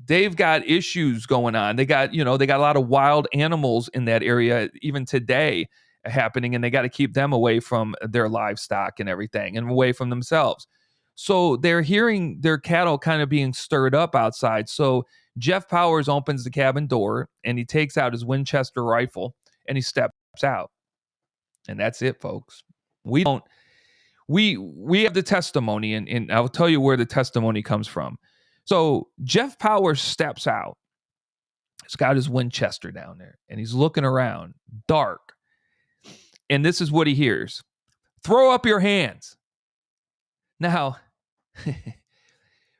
They've got issues going on. They got a lot of wild animals in that area even today happening, and they got to keep them away from their livestock and everything, and away from themselves. So they're hearing their cattle kind of being stirred up outside. So Jeff Powers opens the cabin door, and he takes out his Winchester rifle, and he steps out. And that's it, folks. We have the testimony, and I'll tell you where the testimony comes from. So Jeff Powers steps out. He's got his Winchester down there, and he's looking around, dark. And this is what he hears. Throw up your hands. Now,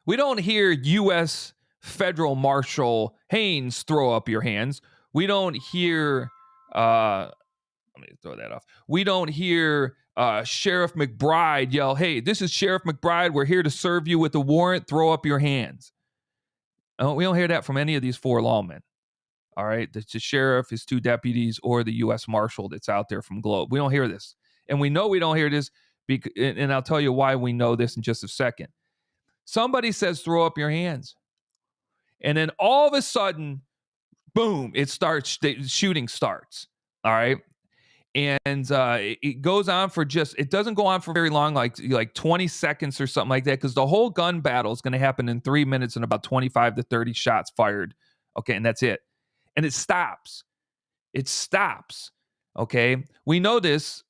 we don't hear U.S. Federal Marshal Haynes throw up your hands. We don't hear, let me throw that off. We don't hear Sheriff McBride yell, "Hey, this is Sheriff McBride. We're here to serve you with a warrant. Throw up your hands." We don't hear that from any of these four lawmen. All right, the sheriff, his two deputies, or the U.S. Marshal that's out there from Globe. We don't hear this. And we know we don't hear this, and I'll tell you why we know this in just a second. Somebody says, "Throw up your hands." And then all of a sudden, boom, the shooting starts. All right. And it goes on for it doesn't go on for very long, like 20 seconds or something like that, because the whole gun battle is going to happen in 3 minutes and about 25 to 30 shots fired. Okay. And that's it. And it stops. Okay. We know this.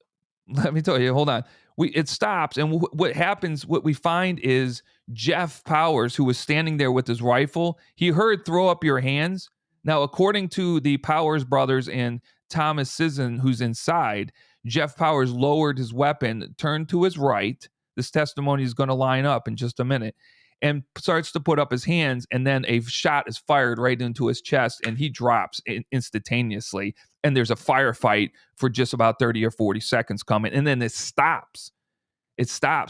Let me tell you, hold on. It stops. And what happens, what we find is Jeff Powers, who was standing there with his rifle, he heard "throw up your hands." Now, according to the Powers brothers and Thomas Sisson, who's inside, Jeff Powers lowered his weapon, turned to his right. This testimony is going to line up in just a minute, and starts to put up his hands, and then a shot is fired right into his chest, and he drops instantaneously. And there's a firefight for just about 30 or 40 seconds coming, and then it stops.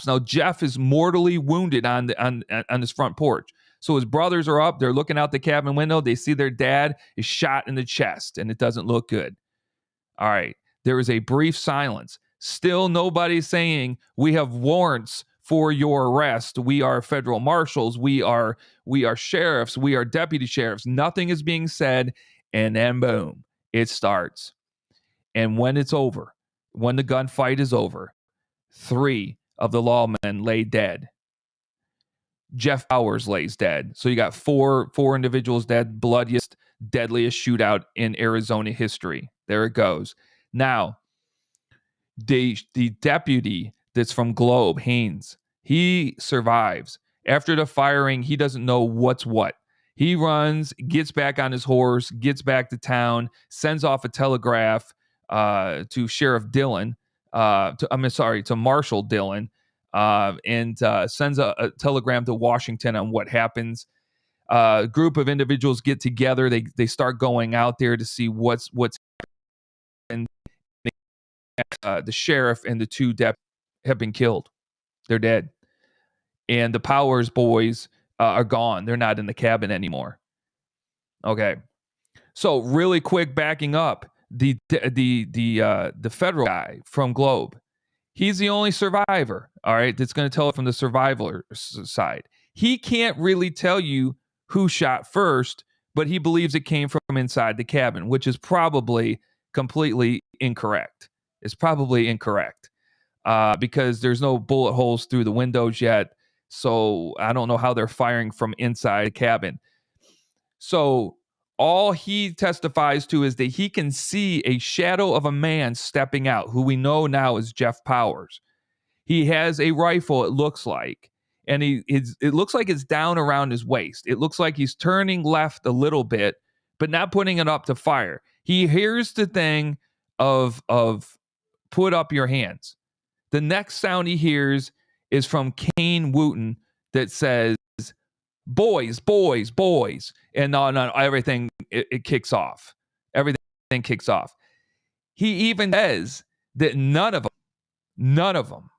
Now, Jeff is mortally wounded on his front porch. So his brothers are up. They're looking out the cabin window. They see their dad is shot in the chest, and it doesn't look good. All right. There is a brief silence. Still nobody saying, "We have warrants for your arrest. We are federal marshals. We are sheriffs. We are deputy sheriffs." Nothing is being said. And then boom, it starts. And when it's over, when the gunfight is over, 3 of the lawmen lay dead. Jeff Powers lays dead. So you got four individuals dead, bloodiest, deadliest shootout in Arizona history. There it goes. Now, the deputy that's from Globe, Haynes, he survives. After the firing, he doesn't know what's what. He runs, gets back on his horse, gets back to town, sends off a telegraph to Sheriff Dillon, to Marshal Dillon, and sends a telegram to Washington on what happens. A group of individuals get together. They start going out there to see what's happened. The sheriff and the two deputies have been killed. They're dead. And the Powers boys are gone. They're not in the cabin anymore. Okay. So really quick, backing up, the federal guy from Globe, he's the only survivor. All right, that's going to tell it from the survivor side. He can't really tell you who shot first, but he believes it came from inside the cabin, which is probably completely incorrect. It's probably incorrect because there's no bullet holes through the windows yet. So I don't know how they're firing from inside the cabin. So all he testifies to is that he can see a shadow of a man stepping out, who we know now is Jeff Powers. He has a rifle, it looks like, and it looks like it's down around his waist. It looks like he's turning left a little bit, but not putting it up to fire. He hears the thing of put up your hands. The next sound he hears is from Kane Wooten that says, boys, boys, boys. And on everything, it kicks off. Everything kicks off. He even says that none of them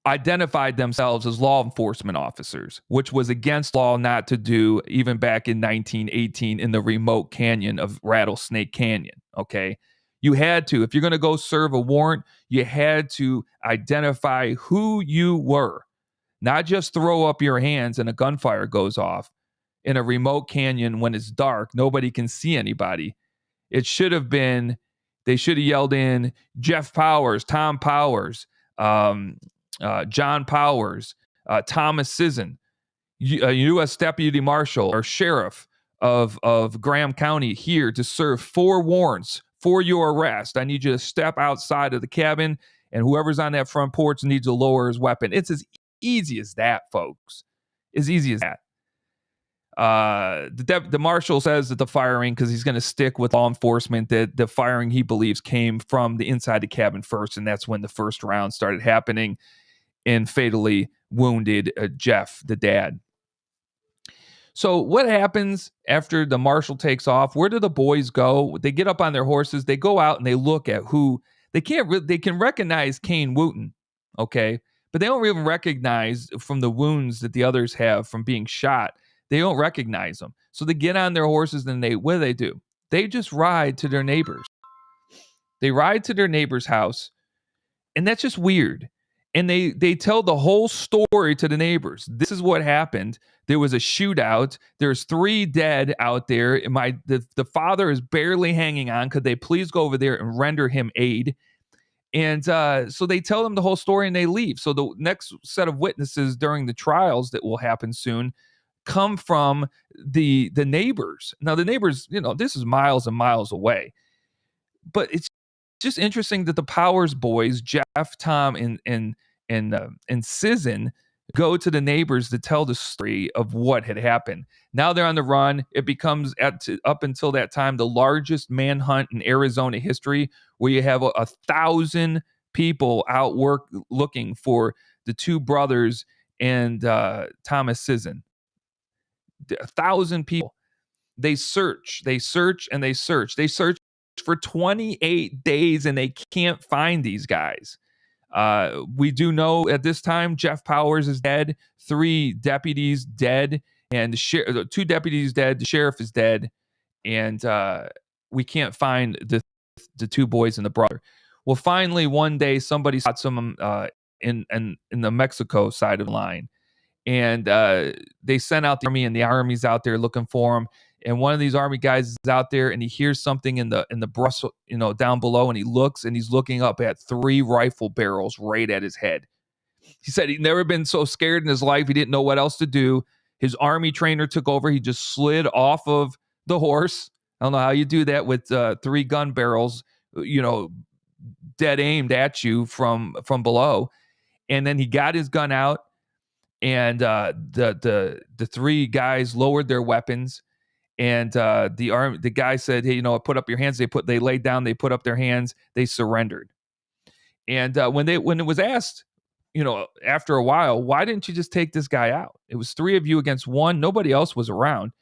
identified themselves as law enforcement officers, which was against law not to do even back in 1918 in the remote canyon of Rattlesnake Canyon. Okay. You had to, if you're going to go serve a warrant, you had to identify who you were, not just throw up your hands and a gunfire goes off in a remote canyon when it's dark. Nobody can see anybody. It should have been, they should have yelled in Jeff Powers, Tom Powers, John Powers, Thomas Sisson, U.S. Deputy Marshal or Sheriff of Graham County here to serve 4 warrants for your arrest. I need you to step outside of the cabin, and whoever's on that front porch needs to lower his weapon. It's as easy as that, folks. As easy as that. The marshal says that the firing, because he's going to stick with law enforcement, that the firing he believes came from the inside the cabin first, and that's when the first round started happening and fatally wounded Jeff, the dad. So what happens after the marshal takes off? Where do the boys go? They get up on their horses. They go out and they look at who they can recognize Kane Wooten, okay, but they don't even recognize from the wounds that the others have from being shot. They don't recognize them. So they get on their horses and what do? They just ride to their neighbors. They ride to their neighbor's house, and that's just weird. And they tell the whole story to the neighbors. This is what happened. There was a shootout. There's 3 dead out there. The father is barely hanging on. Could they please go over there and render him aid? And so they tell them the whole story and they leave. So the next set of witnesses during the trials that will happen soon come from the neighbors. Now the neighbors, this is miles and miles away. But it's just interesting that the Powers boys, Jeff, Tom, and Sisson, go to the neighbors to tell the story of what had happened. Now they're on the run. It becomes, up until that time, the largest manhunt in Arizona history, where you have 1,000 people out looking for the 2 brothers and Thomas Sisson. 1,000 people. They search, and they search. They search for 28 days, and they can't find these guys. We do know at this time Jeff Powers is dead, 3 deputies dead, and 2 deputies dead. The sheriff is dead, and we can't find the 2 boys and the brother. Well, finally one day somebody spots them in the Mexico side of the line, and they sent out the army, and the army's out there looking for him. And one of these army guys is out there, and he hears something in the brush, down below, and he looks, and he's looking up at 3 rifle barrels right at his head. He said he'd never been so scared in his life. He didn't know what else to do. His army trainer took over. He just slid off of the horse. I don't know how you do that with 3 gun barrels, dead aimed at you from the and then he got his gun out, and the 3 guys lowered their weapons, and the guy said, "Hey, put up your hands." They laid down, they put up their hands, they surrendered. And when it was asked, after a while, why didn't you just take this guy out? It was 3 of you against 1. Nobody else was around.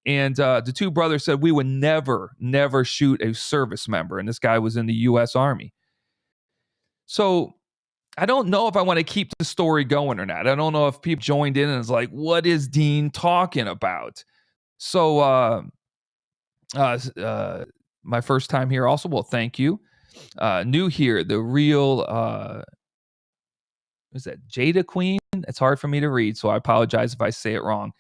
And the 2 brothers said, we would never shoot a service member. And this guy was in the U.S. Army. So I don't know if I want to keep the story going or not. I don't know if people joined in and it's like, what is Dean talking about? So my first time here also, well, thank you. New here, the real, is that Jada Queen? It's hard for me to read, so I apologize if I say it wrong.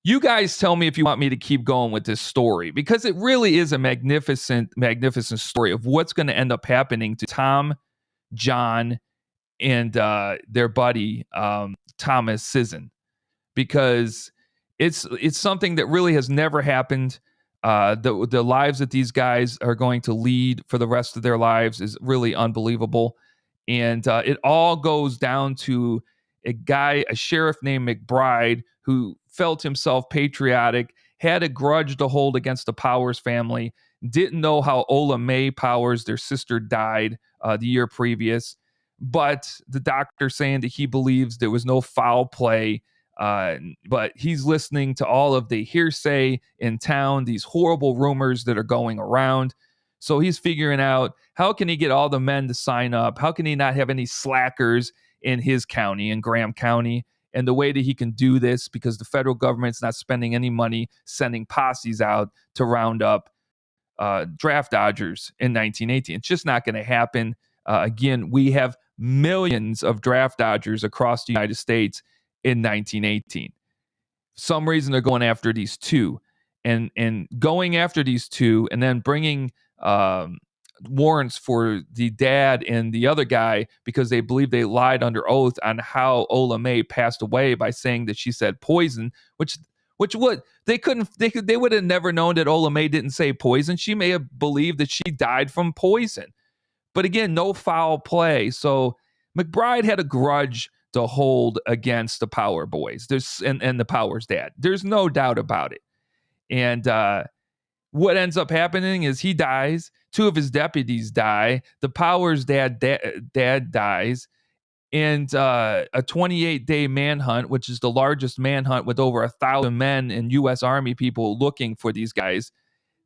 You guys tell me if you want me to keep going with this story, because it really is a magnificent story of what's going to end up happening to Tom, John, and their buddy Thomas Sisson, because it's something that really has never happened. The lives that these guys are going to lead for the rest of their lives is really unbelievable. And it all goes down to a sheriff named McBride, who felt himself patriotic, had a grudge to hold against the Powers family, didn't know how Ola Mae Powers, their sister, died the year previous. But the doctor saying that he believes there was no foul play. But he's listening to all of the hearsay in town, these horrible rumors that are going around. So he's figuring out, how can he get all the men to sign up? How can he not have any slackers in his county, in Graham County? And the way that he can do this, because the federal government's not spending any money sending posses out to round up draft dodgers in 1918. It's just not going to happen. Again, we have millions of draft dodgers across the United States in 1918. Some reason they're going after these 2, and going after these 2, and then bringing warrants for the dad and the other guy, because they believe they lied under oath on how Ola Mae passed away by saying that she said poison, which they would have never known that Ola Mae didn't say poison. She may have believed that she died from poison. But again, no foul play. So McBride had a grudge to hold against the Power boys. And the Powers dad. There's no doubt about it. And what ends up happening is he dies. 2 of his deputies die. The Powers dad dies. And a 28-day manhunt, which is the largest manhunt with over 1,000 men and U.S. Army people looking for these guys,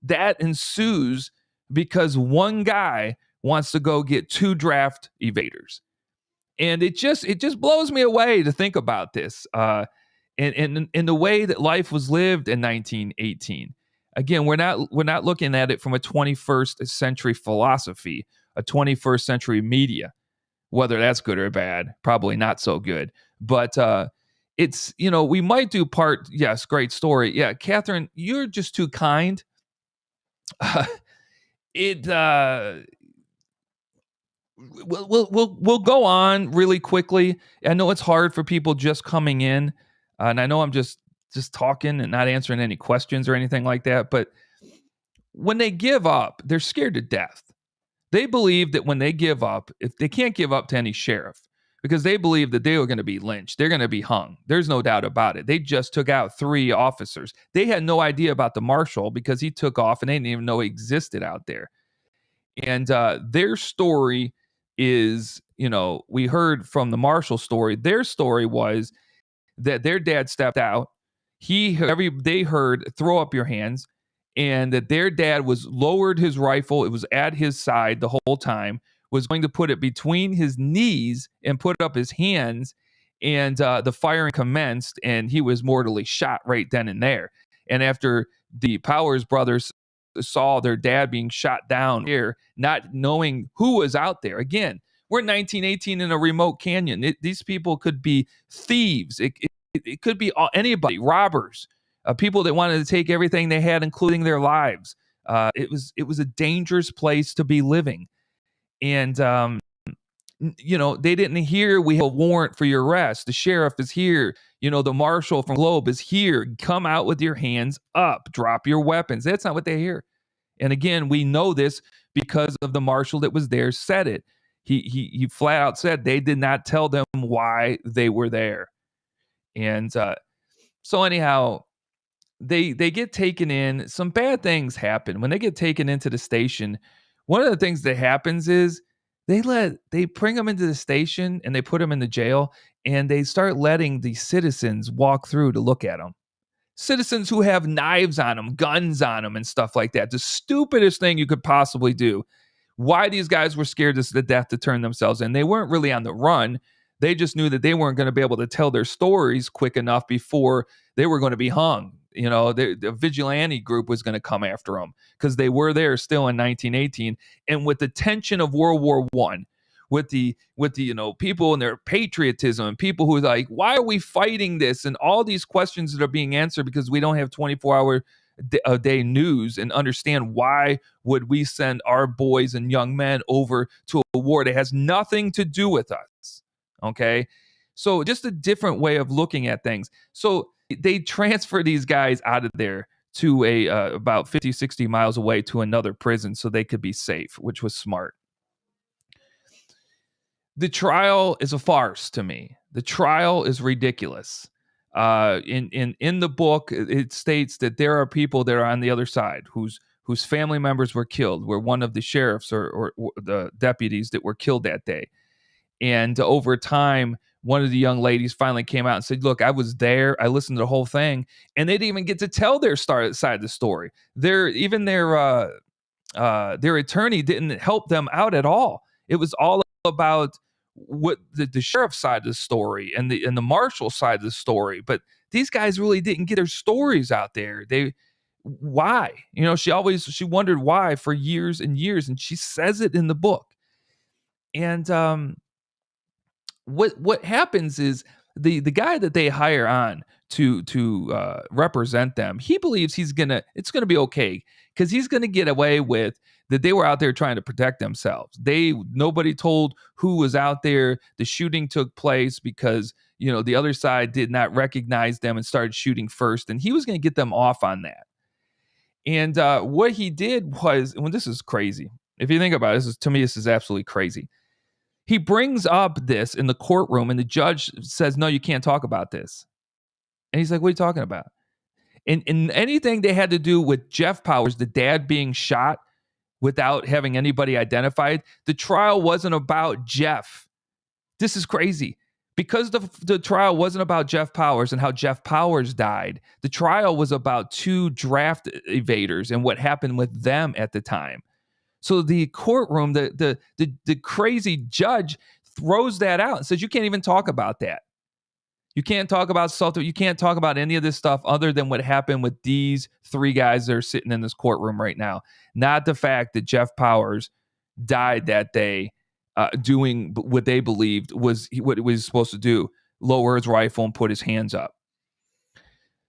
that ensues because one guy wants to go get 2 draft evaders. And it just blows me away to think about this. And in the way that life was lived in 1918. Again, we're not looking at it from a 21st century philosophy, a 21st century media. Whether that's good or bad, probably not so good. But it's, we might do part, yes, great story. Yeah, Catherine, you're just too kind. We'll go on really quickly. I know it's hard for people just coming in, and I know I'm just talking and not answering any questions or anything like that. But when they give up, they're scared to death. They believe that when they give up, if they can't give up to any sheriff, because they believe that they are going to be lynched, they're going to be hung. There's no doubt about it. They just took out 3 officers. They had no idea about the marshal because he took off and they didn't even know he existed out there. And their story is, we heard from the marshal story. Their story was that their dad stepped out. They heard, throw up your hands. And that their dad was lowered his rifle. It was at his side the whole time, was going to put it between his knees and put up his hands. And the firing commenced, and he was mortally shot right then and there. And after the Powers brothers saw their dad being shot down here, not knowing who was out there. Again, we're in 1918 in a remote canyon. These people could be thieves. It could be anybody, robbers. People that wanted to take everything they had, including their lives. It was a dangerous place to be living. And they didn't hear we have a warrant for your arrest. The sheriff is here. The marshal from Globe is here. Come out with your hands up. Drop your weapons. That's not what they hear. And again, we know this because of the marshal that was there said it. He flat out said they did not tell them why they were there. And so anyhow, they get taken in. Some bad things happen when they get taken into the station. One of the things that happens is they bring them into the station and they put them in the jail, and they start letting the citizens walk through to look at them. Citizens who have knives on them, guns on them, and stuff like that. The stupidest thing you could possibly do. Why these guys were scared to death to turn themselves in. They weren't really on the run. They just knew that they weren't going to be able to tell their stories quick enough before they were going to be hung. The vigilante group was going to come after them because they were there still in 1918. And with the tension of World War I, with the people and their patriotism and people who are like, why are we fighting this? And all these questions that are being answered because we don't have 24-hour a day news and understand why would we send our boys and young men over to a war that has nothing to do with us. Okay. So just a different way of looking at things. So they transfer these guys out of there to about 50, 60 miles away to another prison so they could be safe, which was smart. The trial is a farce to me. The trial is ridiculous. In the book, it states that there are people that are on the other side whose family members were killed, were one of the sheriffs or the deputies that were killed that day. And over time, one of the young ladies finally came out and said, look, I was there. I listened to the whole thing. And they didn't even get to tell their side of the story. Their attorney didn't help them out at all. It was all about what the sheriff's side of the story and the marshal side of the story. But these guys really didn't get their stories out there. Why? She wondered why for years and years. And she says it in the book. And what happens is the guy that they hire on to represent them, he believes it's gonna be okay because he's gonna get away with that they were out there trying to protect themselves. Nobody told who was out there. The shooting took place because the other side did not recognize them and started shooting first, and he was going to get them off on that. And what he did was, this is crazy. If you think about it, to me, this is absolutely crazy. He brings up this in the courtroom, and the judge says, no, you can't talk about this. And he's like, what are you talking about? And anything they had to do with Jeff Powers, the dad being shot without having anybody identified, the trial wasn't about Jeff. This is crazy. Because the trial wasn't about Jeff Powers and how Jeff Powers died, the trial was about two draft evaders and what happened with them at the time. So the courtroom, the crazy judge throws that out and says, you can't even talk about that. You can't talk about Sultan. You can't talk about any of this stuff other than what happened with these three guys that are sitting in this courtroom right now. Not the fact that Jeff Powers died that day doing what they believed was what he was supposed to do, lower his rifle and put his hands up.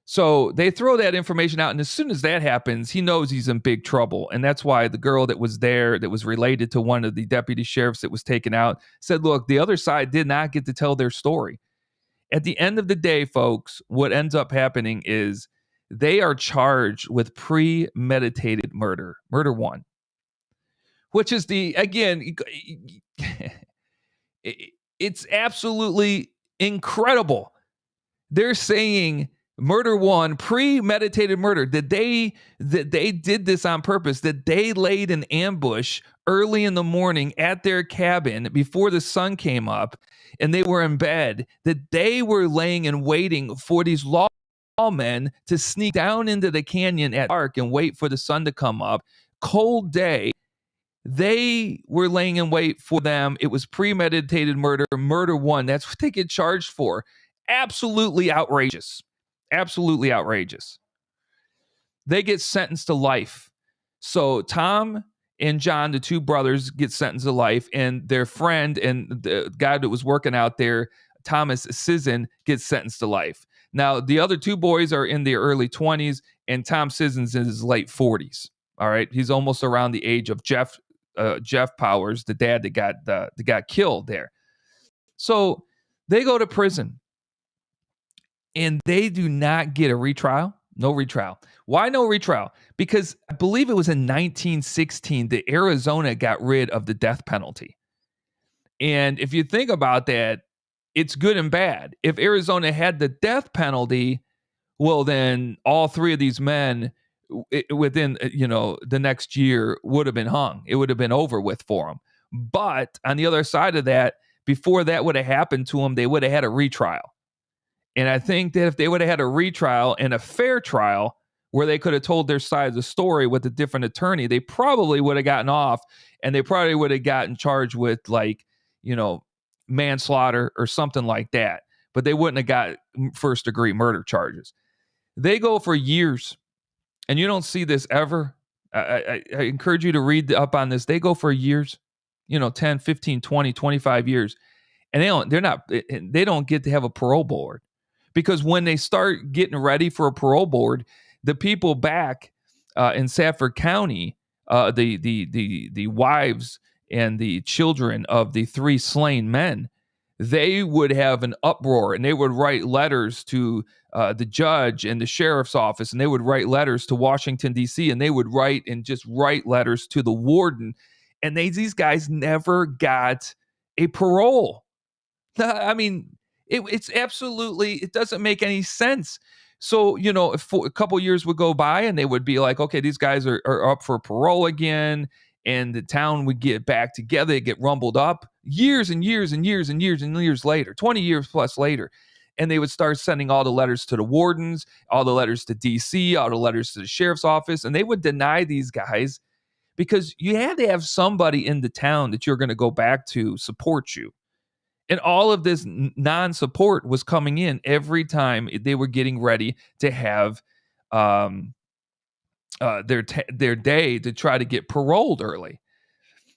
So they throw that information out, and as soon as that happens, he knows he's in big trouble. And that's why the girl that was there, that was related to one of the deputy sheriffs that was taken out, said, look, the other side did not get to tell their story. At the end of the day, folks, what ends up happening is they are charged with premeditated murder, murder one, which is it's absolutely incredible. They're saying murder one, premeditated murder, that they did this on purpose, that they laid an ambush early in the morning at their cabin before the sun came up and they were in bed, that they were laying and waiting for these lawmen to sneak down into the canyon at dark and wait for the sun to come up. Cold day. They were laying in wait for them. It was premeditated murder, murder one. That's what they get charged for. Absolutely outrageous. Absolutely outrageous. They get sentenced to life. So Tom and John, the two brothers, get sentenced to life, and their friend and the guy that was working out there, Thomas Sisson, gets sentenced to life. Now, the other two boys are in their early 20s, and Tom Sisson's in his late 40s. All right. He's almost around the age of Jeff Jeff Powers, the dad that got killed there. So they go to prison, and they do not get a retrial. No retrial. Why no retrial? Because I believe it was in 1916 that Arizona got rid of the death penalty. And if you think about that, it's good and bad. If Arizona had the death penalty, well, then all three of these men within the next year would have been hung. It would have been over with for them. But on the other side of that, before that would have happened to them, they would have had a retrial. And I think that if they would have had a retrial and a fair trial where they could have told their side of the story with a different attorney, they probably would have gotten off, and they probably would have gotten charged with manslaughter or something like that. But they wouldn't have got first degree murder charges. They go for years, and you don't see this ever. I encourage you to read up on this. They go for years, 10, 15, 20, 25 years. And they don't get to have a parole board, because when they start getting ready for a parole board, the people back in Safford County, the wives and the children of the three slain men, they would have an uproar, and they would write letters to the judge and the sheriff's office, and they would write letters to Washington, D.C., and they would write letters to the warden. And these guys never got a parole. I mean, it's absolutely, it doesn't make any sense. So, if a couple years would go by and they would be like, okay, these guys are up for parole again, and the town would get back together, get rumbled up years and years and years and years and years later, 20 years plus later. And they would start sending all the letters to the wardens, all the letters to DC, all the letters to the sheriff's office, and they would deny these guys, because you had to have somebody in the town that you're going to go back to support you. And all of this non-support was coming in every time they were getting ready to have their day to try to get paroled early.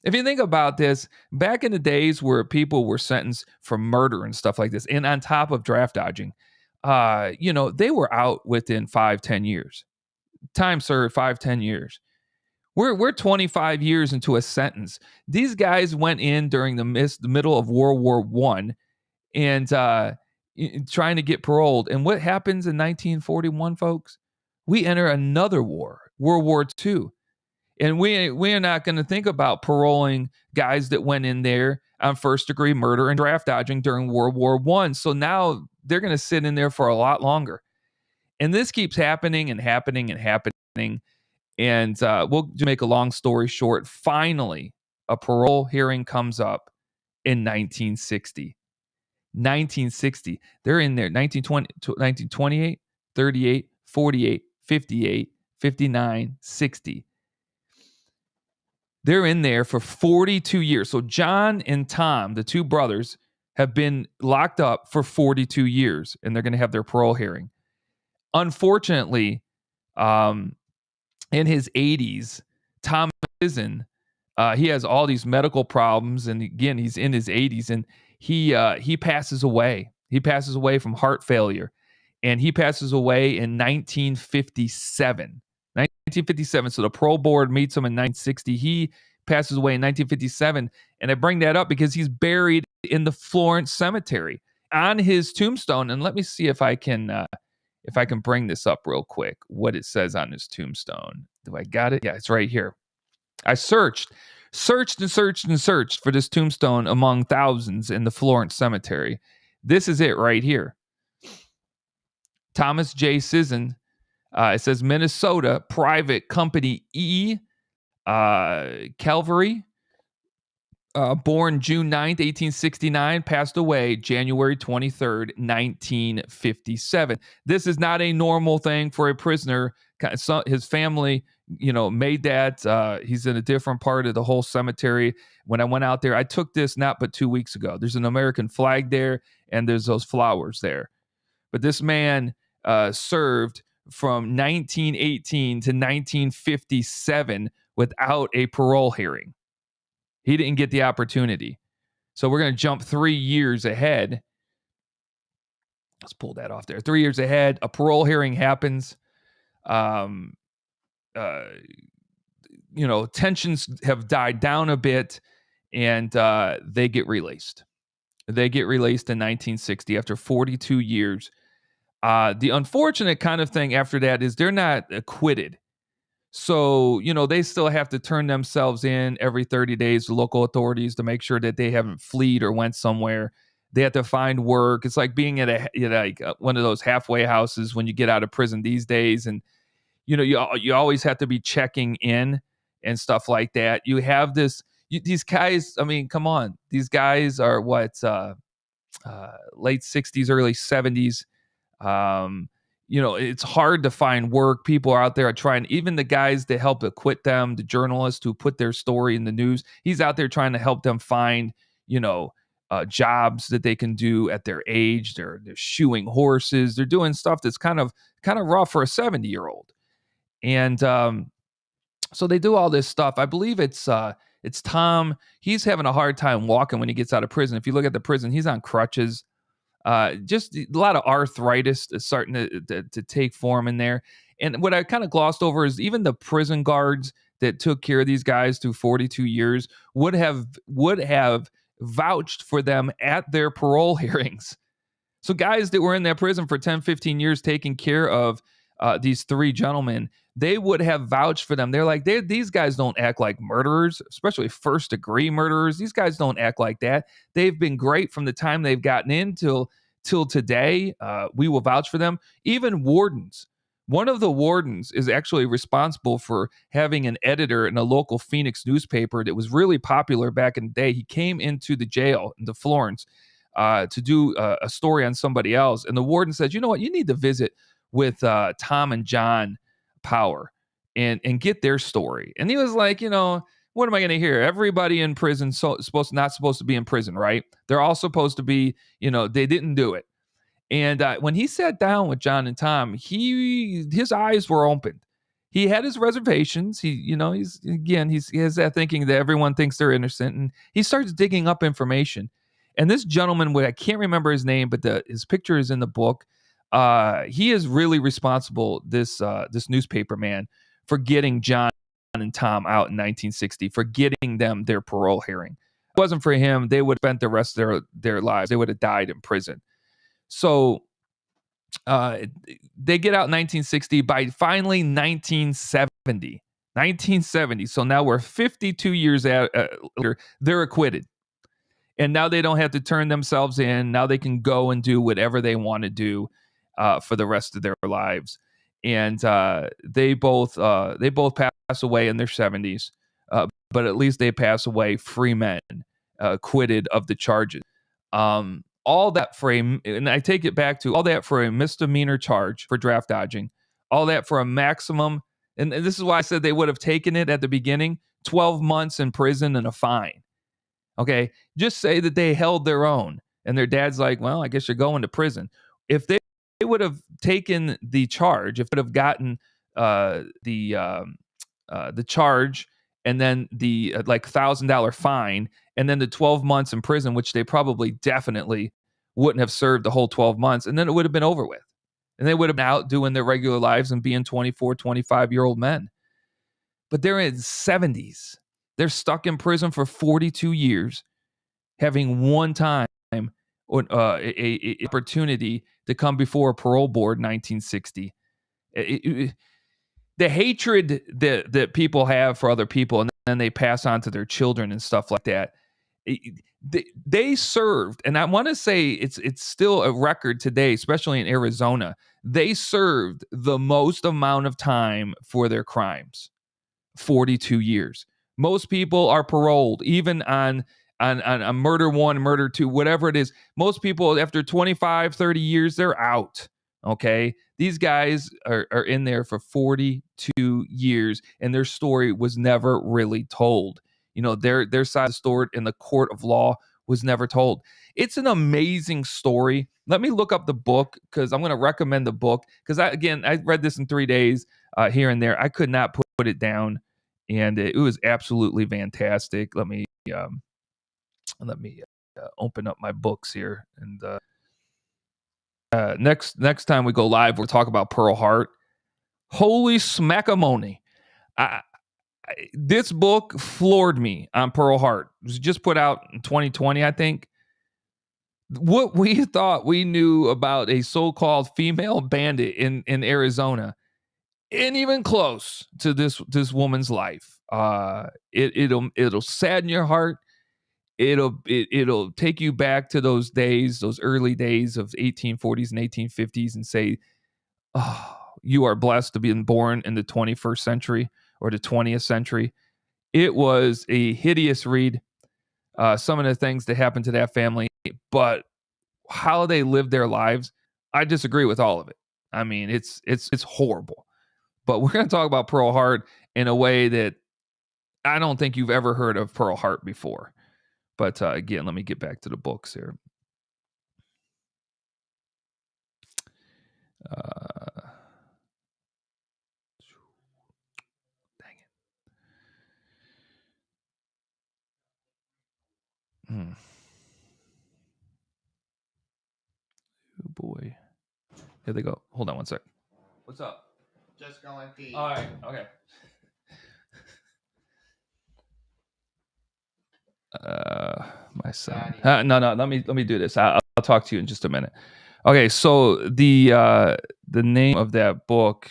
If you think about this, back in the days where people were sentenced for murder and stuff like this, and on top of draft dodging, they were out within 5-10 years. Time served, 5-10 years. We're 25 years into a sentence. These guys went in during the middle of World War I and trying to get paroled. And what happens in 1941, folks? We enter another war, World War II. And we're not going to think about paroling guys that went in there on first degree murder and draft dodging during World War I. So now they're going to sit in there for a lot longer. And this keeps happening and happening and happening. And we'll just make a long story short. Finally, a parole hearing comes up in 1960. 1960. They're in there. 1928, 38, 48, 58, 59, 60. They're in there for 42 years. So John and Tom, the two brothers, have been locked up for 42 years, and they're going to have their parole hearing. Unfortunately, in his 80s, Tom Sisson, he has all these medical problems, and again, he's in his 80s, and he passes away. He passes away from heart failure, and he passes away in 1957. 1957. So the parole board meets him in 1960. He passes away in 1957, and I bring that up because he's buried in the Florence Cemetery. On his tombstone, and let me see if I can bring this up real quick, what it says on his tombstone. Do I got it? Yeah, it's right here. I searched and searched for this tombstone among thousands in the Florence Cemetery. This is it right here. Thomas J. Sisson. It says Minnesota Private Company E. Calvary. Born June 9th, 1869, passed away January 23rd, 1957. This is not a normal thing for a prisoner. His family, made that. He's in a different part of the whole cemetery. When I went out there, I took this not but 2 weeks ago. There's an American flag there, and there's those flowers there. But this man served from 1918 to 1957 without a parole hearing. He didn't get the opportunity. So we're going to jump 3 years ahead. Let's pull that off there. 3 years ahead, a parole hearing happens. tensions have died down a bit, and they get released. They get released in 1960 after 42 years. The unfortunate kind of thing after that is they're not acquitted. So, they still have to turn themselves in every 30 days to local authorities to make sure that they haven't fled or went somewhere. They have to find work. It's like being at one of those halfway houses when you get out of prison these days. And, you always have to be checking in and stuff like that. You have these guys, I mean, come on. These guys are late 60s, early 70s. It's hard to find work. People are out there trying, even the guys that help acquit them, the journalists who put their story in the news, he's out there trying to help them find, jobs that they can do at their age. They're shoeing horses. They're doing stuff that's kind of rough for a 70-year-old. And so they do all this stuff. I believe it's Tom. He's having a hard time walking when he gets out of prison. If you look at the prison, he's on crutches. Just a lot of arthritis is starting to take form in there. And what I kind of glossed over is even the prison guards that took care of these guys through 42 years would have vouched for them at their parole hearings. So guys that were in that prison for 10, 15 years taking care of these three gentlemen, they would have vouched for them. They're like, these guys don't act like murderers, especially first degree murderers. These guys don't act like that. They've been great from the time they've gotten in till today. We will vouch for them. Even wardens. One of the wardens is actually responsible for having an editor in a local Phoenix newspaper that was really popular back in the day. He came into the jail into Florence to do a story on somebody else. And the warden says, you know what, you need to visit with Tom and John Power and get their story. And he was like, what am I going to hear? Everybody in prison not supposed to be in prison, right? They're all supposed to be, they didn't do it. And when he sat down with John and Tom, his eyes were opened. He had his reservations. He has that thinking that everyone thinks they're innocent, and he starts digging up information. And this gentleman, I can't remember his name, but his picture is in the book. He is really responsible, this newspaper man, for getting John and Tom out in 1960, for getting them their parole hearing. If it wasn't for him, they would have spent the rest of their lives. They would have died in prison. So they get out in 1960. By finally 1970. So now we're 52 years later, they're acquitted. And now they don't have to turn themselves in. Now they can go and do whatever they want to do for the rest of their lives. And they both pass away in their 70s, but at least they pass away free men, acquitted of the charges. All that for and I take it back to all that for a misdemeanor charge for draft dodging, all that for a maximum. And this is why I said they would have taken it at the beginning, 12 months in prison and a fine. Okay, just say that they held their own, and their dad's like, well, I guess you're going to prison. If they would have taken the charge, if it would have gotten the charge and then the $1,000 fine and then the 12 months in prison, which they probably definitely wouldn't have served the whole 12 months, and then it would have been over with. And they would have been out doing their regular lives and being 24, 25-year-old men. But they're in 70s. They're stuck in prison for 42 years, having one time or a opportunity to come before a parole board in 1960. The hatred that people have for other people, and then they pass on to their children and stuff like that. They served, and I want to say it's still a record today, especially in Arizona. They served the most amount of time for their crimes, 42 years. Most people are paroled, even on a murder 1, murder 2, whatever it is. Most people, after 25, 30 years, they're out. Okay, these guys are in there for 42 years, and their story was never really told. Their side of the story in the court of law was never told. It's an amazing story. Let me look up the book, because I'm going to recommend the book, because I read this in 3 days here and there. I could not put it down, and it was absolutely fantastic. Let me open up my books here, and next time we go live, we'll talk about Pearl Harbor. Holy smackamony! This book floored me on Pearl Harbor. It was just put out in 2020, I think. What we thought we knew about a so-called female bandit in Arizona ain't even close to this woman's life. It'll sadden your heart. It'll take you back to those days, those early days of 1840s and 1850s, and say, oh, you are blessed to be born in the 21st century or the 20th century. It was a hideous read. Some of the things that happened to that family, but how they lived their lives, I disagree with all of it. I mean, it's horrible. But we're going to talk about Pearl Harbor in a way that I don't think you've ever heard of Pearl Harbor before. But again, let me get back to the books here. Dang it. Oh boy. Here they go. Hold on one sec. What's up? Just going pee. All right. Okay. My son. No. Let me do this. I'll talk to you in just a minute. Okay. So the name of that book,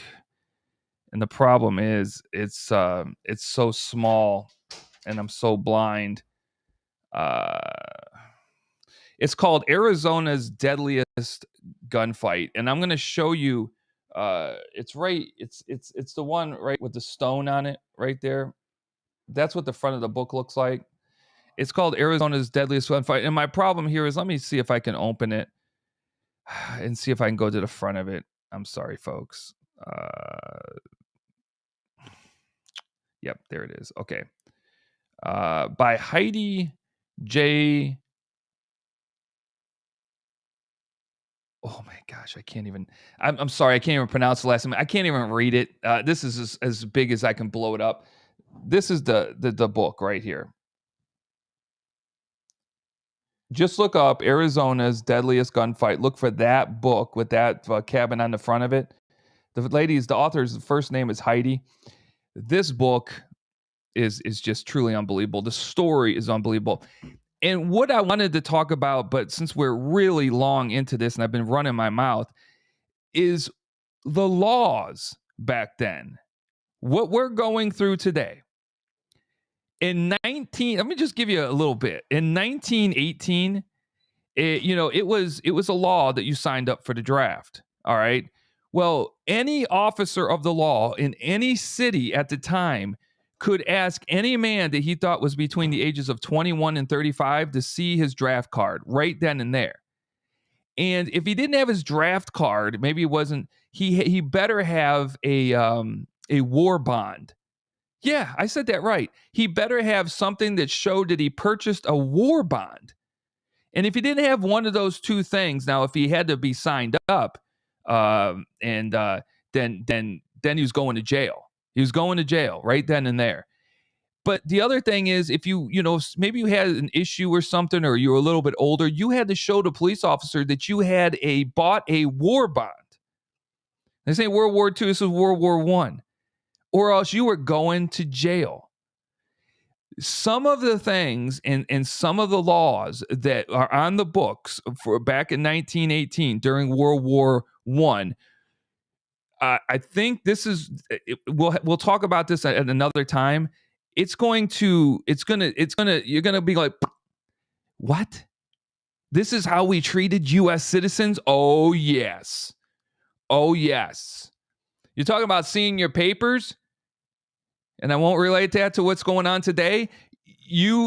and the problem is it's so small, and I'm so blind. It's called Arizona's Deadliest Gunfight, and I'm going to show you. It's right. It's the one right with the stone on it right there. That's what the front of the book looks like. It's called Arizona's Deadliest Gunfight, and my problem here is, let me see if I can open it and see if I can go to the front of it. I'm sorry, folks. Yep, there it is. Okay. By Heidi J. Oh my gosh, I can't even. I'm sorry, I can't even pronounce the last name. I can't even read it. This is as big as I can blow it up. This is the book right here. Just look up Arizona's Deadliest Gunfight. Look for that book with that cabin on the front of it. The author's first name is Heidi. This book is just truly unbelievable. The story is unbelievable. And what I wanted to talk about, but since we're really long into this and I've been running my mouth, is the laws back then. What we're going through today. Let me just give you a little bit. In 1918, it was a law that you signed up for the draft. All right. Well, any officer of the law in any city at the time could ask any man that he thought was between the ages of 21 and 35 to see his draft card right then and there. And if he didn't have his draft card, maybe it wasn't, he better have a war bond. Yeah, I said that right. He better have something that showed that he purchased a war bond. And if he didn't have one of those two things, now if he had to be signed up, then he was going to jail. He was going to jail right then and there. But the other thing is, if maybe you had an issue or something, or you were a little bit older, you had to show the police officer that you had bought a war bond. This ain't World War II, this is World War I. Or else you were going to jail. Some of the things and some of the laws that are on the books for back in 1918 during World War I, I think this is. We'll talk about this at another time. You're gonna be like, what? This is how we treated U.S. citizens? Oh yes. You're talking about seeing your papers? And I won't relate that to what's going on today. It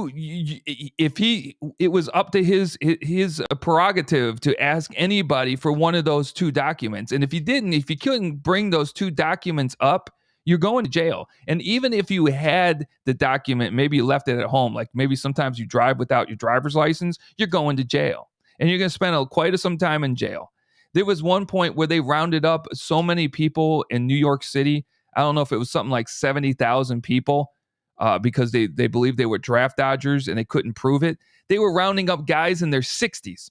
was up to his prerogative to ask anybody for one of those two documents. And if you couldn't bring those two documents up, you're going to jail. And even if you had the document, maybe you left it at home, like maybe sometimes you drive without your driver's license, you're going to jail. And you're going to spend quite some time in jail. There was one point where they rounded up so many people in New York City. I don't know if it was something like 70,000 people because they believed they were draft dodgers and they couldn't prove it. They were rounding up guys in their 60s.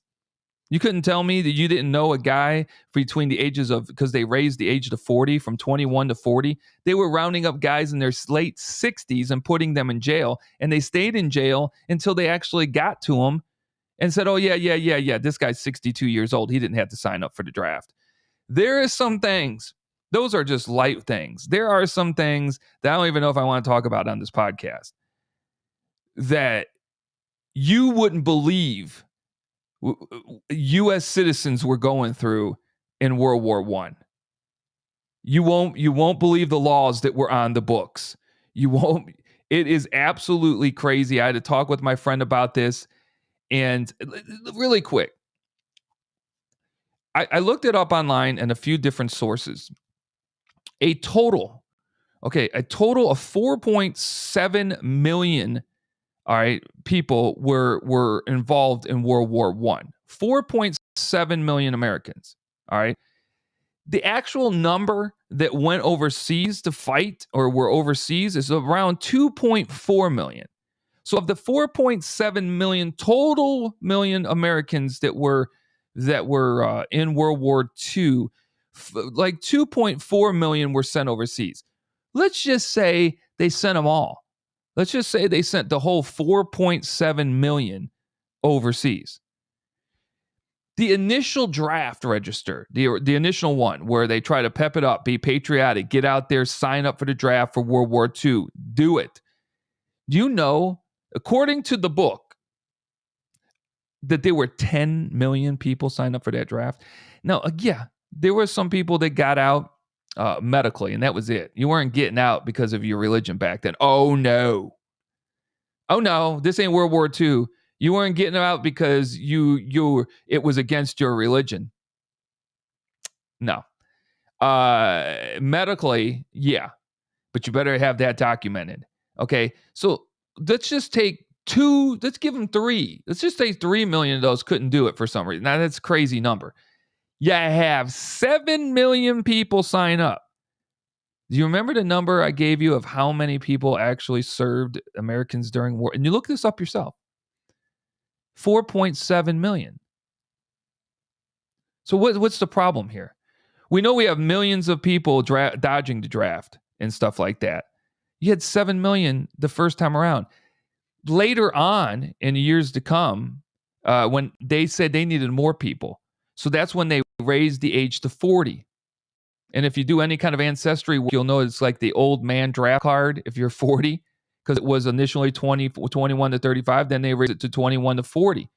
You couldn't tell me that you didn't know a guy between the ages of, because they raised the age to 40 from 21 to 40. They were rounding up guys in their late 60s and putting them in jail. And they stayed in jail until they actually got to them and said, oh, yeah. This guy's 62 years old. He didn't have to sign up for the draft. There is some things, those are just light things. There are some things that I don't even know if I want to talk about on this podcast that you wouldn't believe U.S. citizens were going through in World War I. You won't believe the laws that were on the books. You won't. It is absolutely crazy. I had to talk with my friend about this, and really quick, I looked it up online and a few different sources. A total of 4.7 million, all right, people were involved in World War I. 4.7 million Americans, all right. The actual number that went overseas to fight or were overseas is around 2.4 million. So of the 4.7 million total million Americans that were in World War II, like 2.4 million were sent overseas. Let's just say they sent them all. Let's just say they sent the whole 4.7 million overseas. The initial draft register, the initial one where they try to pep it up, be patriotic, get out there, sign up for the draft for World War II, do it. Do you know, according to the book, that there were 10 million people signed up for that draft? Now, yeah, there were some people that got out medically, and that was it. You weren't getting out because of your religion back then. Oh no, this ain't World War II. You weren't getting out because it was against your religion. No. Medically, yeah, but you better have that documented. Okay, so let's just take let's give them 3. Let's just say 3 million of those couldn't do it for some reason. Now that's a crazy number. You have 7 million people sign up. Do you remember the number I gave you of how many people actually served Americans during war? And you look this up yourself. 4.7 million. So what's the problem here? We know we have millions of people dodging the draft and stuff like that. You had 7 million the first time around. Later on, in the years to come, when they said they needed more people. So that's when they raised the age to 40. And if you do any kind of ancestry, you'll know it's like the old man draft card if you're 40, because it was initially 21 to 35. Then they raised it to 21 to 40.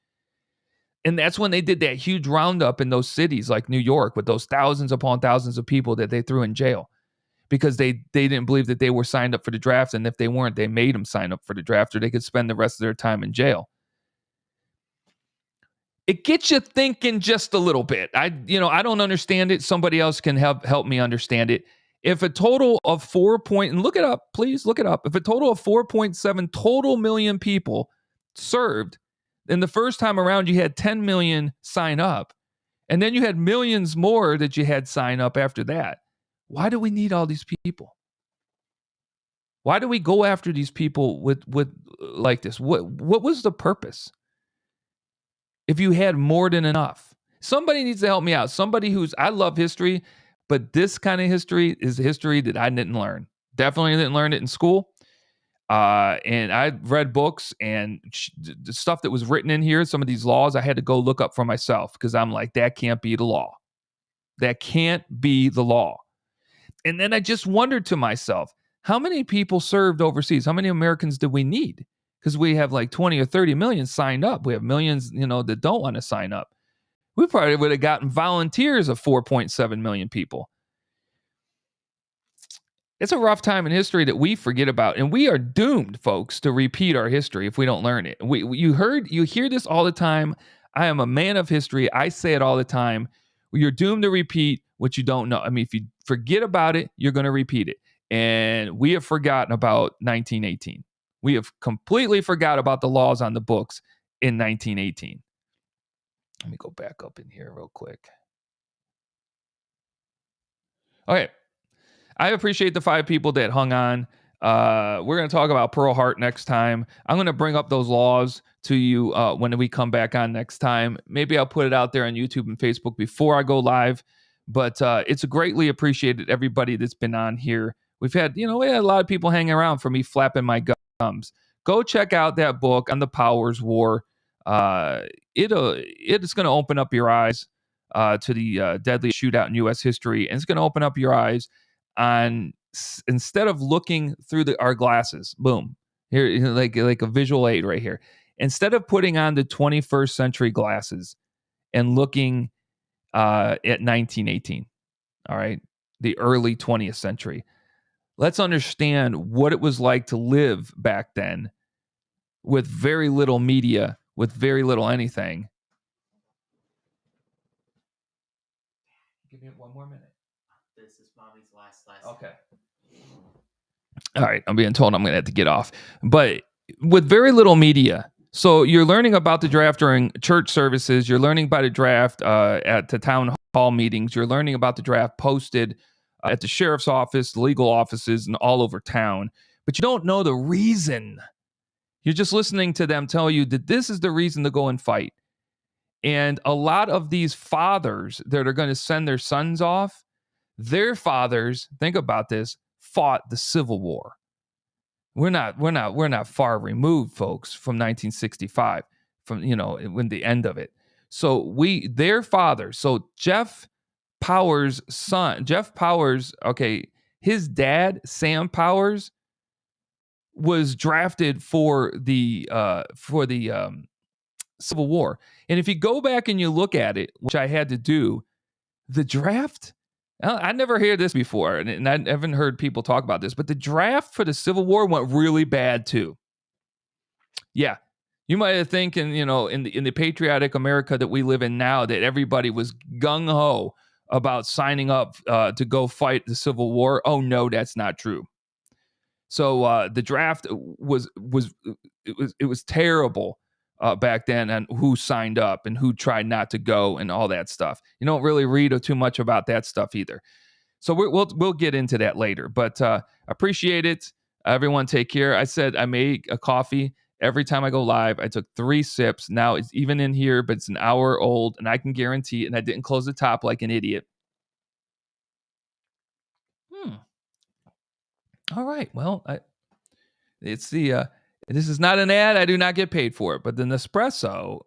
And that's when they did that huge roundup in those cities like New York with those thousands upon thousands of people that they threw in jail because they didn't believe that they were signed up for the draft. And if they weren't, they made them sign up for the draft or they could spend the rest of their time in jail. It gets you thinking just a little bit. I don't understand it. Somebody else can help me understand it. If a total of and look it up, please look it up. If a total of 4.7 total million people served, and the first time around, you had 10 million sign up. And then you had millions more that you had sign up after that. Why do we need all these people? Why do we go after these people with like this? What was the purpose? If you had more than enough. Somebody needs to help me out. Somebody I love history, but this kind of history is history that I didn't learn. Definitely didn't learn it in school. And I read books and the stuff that was written in here, some of these laws, I had to go look up for myself because I'm like, that can't be the law. That can't be the law. And then I just wondered to myself, how many people served overseas? How many Americans did we need? Because we have like 20 or 30 million signed up. We have millions, that don't want to sign up. We probably would have gotten volunteers of 4.7 million people. It's a rough time in history that we forget about, and we are doomed, folks, to repeat our history if we don't learn it. You hear this all the time. I am a man of history. I say it all the time. You're doomed to repeat what you don't know. I mean, if you forget about it, you're going to repeat it. And we have forgotten about 1918. We have completely forgot about the laws on the books in 1918. Let me go back up in here real quick. Okay. I appreciate the 5 people that hung on. We're going to talk about Pearl Harbor next time. I'm going to bring up those laws to you when we come back on next time. Maybe I'll put it out there on YouTube and Facebook before I go live. But it's greatly appreciated, everybody that's been on here. We had a lot of people hanging around for me flapping my gums. Go check out that book on the Powers War. It's going to open up your eyes to the deadliest shootout in U.S. history, and it's going to open up your eyes on instead of looking through our glasses. Boom, here like a visual aid right here. Instead of putting on the 21st century glasses and looking at 1918, all right, the early 20th century, let's understand what it was like to live back then with very little media, with very little anything. Give me one more minute. This is Mommy's last. Okay. All right, I'm being told I'm going to have to get off. But with very little media, so you're learning about the draft during church services. You're learning about the draft at the town hall meetings. You're learning about the draft posted at the sheriff's office, legal offices, and all over town. But you don't know the reason. You're just listening to them tell you that this is the reason to go and fight. And a lot of these fathers that are going to send their sons off, their fathers, think about this, fought the Civil War. We're not far removed, folks, from 1965, from when the end of it. So their fathers. So Jeff Powers' son, Jeff Powers, okay, his dad, Sam Powers, was drafted for the Civil War. And if you go back and you look at it, which I had to do, the draft, I never heard this before, and I haven't heard people talk about this, but the draft for the Civil War went really bad too. Yeah. You might have thinking, in the patriotic America that we live in now, that everybody was gung-ho about signing up to go fight the Civil War. Oh no, that's not true. So the draft was terrible back then, and who signed up and who tried not to go and all that stuff. You don't really read too much about that stuff either. So we'll get into that later. But appreciate it, everyone. Take care. I said I make a coffee every time I go live. I took 3 sips. Now it's even in here, but it's an hour old, and I can guarantee. And I didn't close the top like an idiot. All right. Well, this is not an ad. I do not get paid for it. But the Nespresso,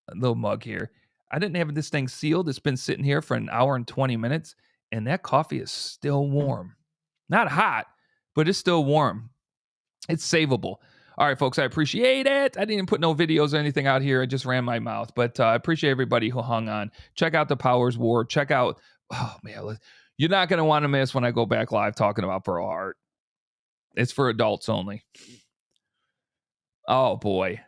a little mug here, I didn't have this thing sealed. It's been sitting here for an hour and 20 minutes, and that coffee is still warm. Not hot, but it's still warm. It's savable. All right, folks, I appreciate it. I didn't put no videos or anything out here. I just ran my mouth. But I appreciate everybody who hung on. Check out the Powers War. Check out, oh, man, you're not going to want to miss when I go back live talking about Pearl Harbor. It's for adults only. Oh, boy.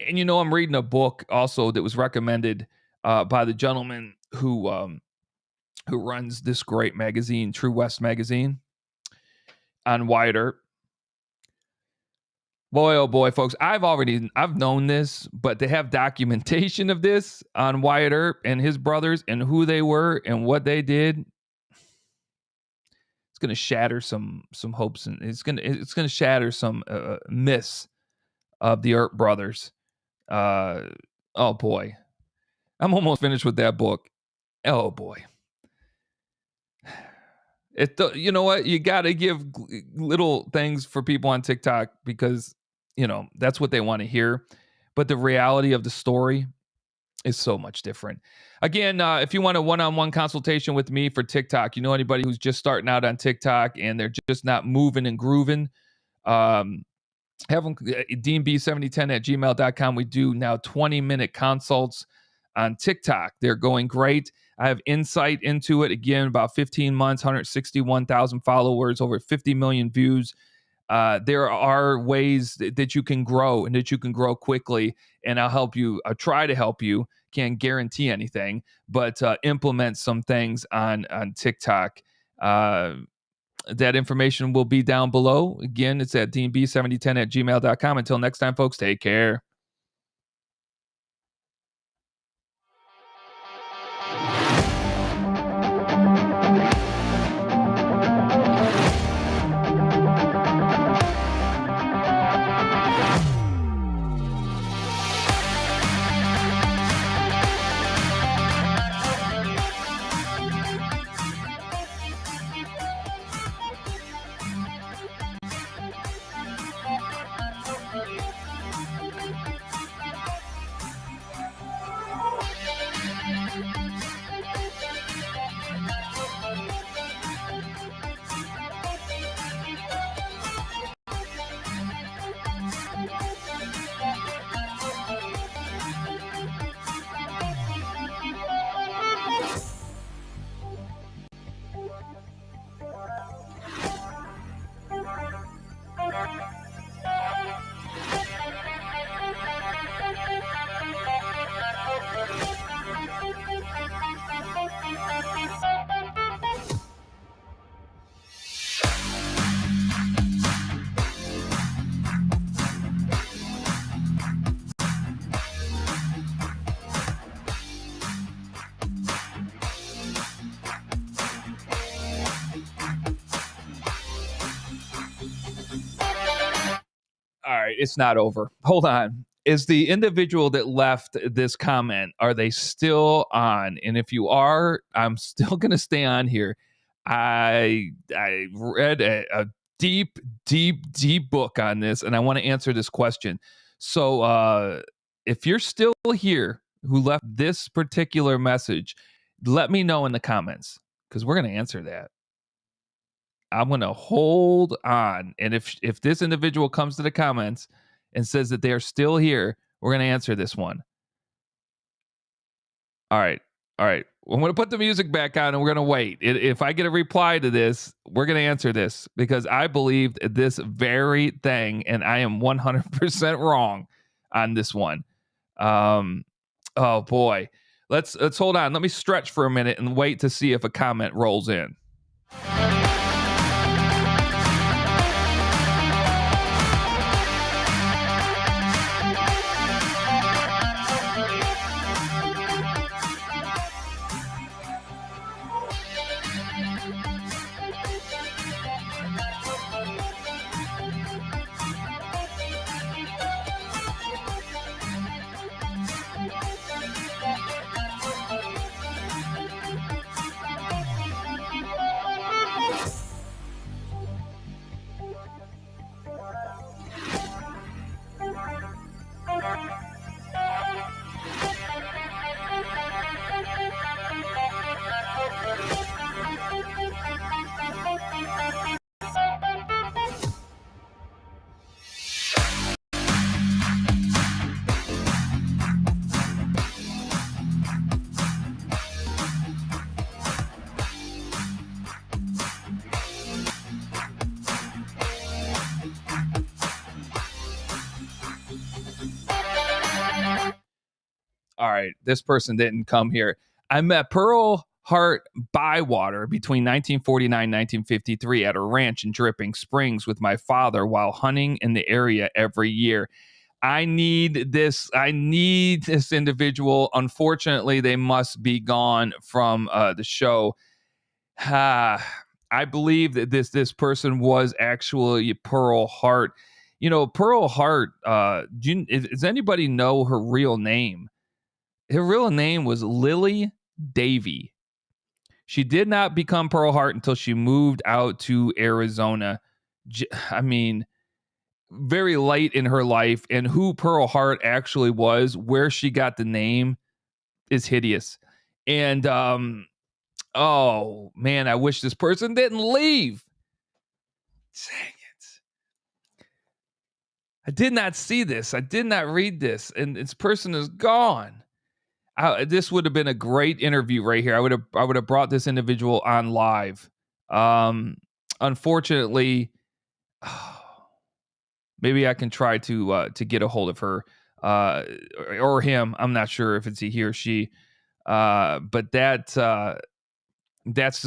And I'm reading a book also that was recommended by the gentleman who runs this great magazine, True West Magazine, on Wyatt Earp. Boy, oh boy, folks, I've known this, but to have documentation of this on Wyatt Earp and his brothers and who they were and what they did, it's going to shatter some hopes, and it's going to shatter some myths of the Earp brothers. Oh boy, I'm almost finished with that book. Oh boy. You know what? You got to give little things for people on TikTok because, that's what they want to hear. But the reality of the story is so much different. Again, if you want a one-on-one consultation with me for TikTok, anybody who's just starting out on TikTok and they're just not moving and grooving, have them, deanb7010@gmail.com. We do now 20-minute consults on TikTok. They're going great. I have insight into it. Again, about 15 months, 161,000 followers, over 50 million views. There are ways that you can grow and that you can grow quickly. And I'll help you. I'll try to help you. Can't guarantee anything, but implement some things on TikTok. That information will be down below. Again, it's at deanb7010@gmail.com. Until next time, folks, take care. right, it's not over. Hold on. Is the individual that left this comment, are they still on? And if you are, I'm still going to stay on here. I read a deep, deep, deep book on this, and I want to answer this question. So if you're still here who left this particular message, let me know in the comments because we're going to answer that. I'm going to hold on. And if this individual comes to the comments and says that they are still here, we're going to answer this one. All right. All right. I'm going to put the music back on and we're going to wait. If I get a reply to this, we're going to answer this because I believed this very thing and I am 100% wrong on this one. Oh boy. Let's hold on. Let me stretch for a minute and wait to see if a comment rolls in. All right, this person didn't come here. I met Pearl Hart Bywater between 1949 and 1953 at a ranch in Dripping Springs with my father while hunting in the area every year. I need this individual. Unfortunately, they must be gone from the show. I believe that this person was actually Pearl Hart. You know, Pearl Hart, does anybody know her real name? Her real name was Lily Davy. She did not become Pearl Hart until she moved out to Arizona. I mean, very late in her life. And who Pearl Hart actually was, where she got the name, is hideous. And oh man, I wish this person didn't leave. Dang it. I did not see this. I did not read this. And this person is gone. This would have been a great interview right here. I would have brought this individual on live. Unfortunately, maybe I can try to get a hold of her or him. I'm not sure if it's he or she. But that's the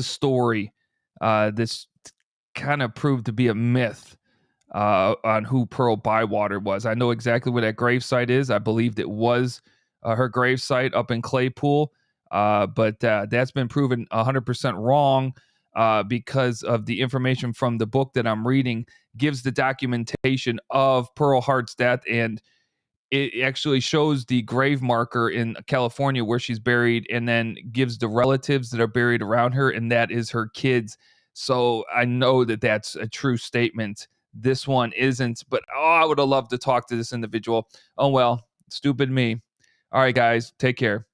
story. This kind of proved to be a myth on who Pearl Bywater was. I know exactly where that gravesite is. I believed it was her gravesite up in Claypool, but that's been proven 100% wrong because of the information from the book that I'm reading gives the documentation of Pearl Hart's death, and it actually shows the grave marker in California where she's buried, and then gives the relatives that are buried around her, and that is her kids. So I know that that's a true statement. This one isn't, but I would have loved to talk to this individual. Oh well, stupid me. All right, guys, take care.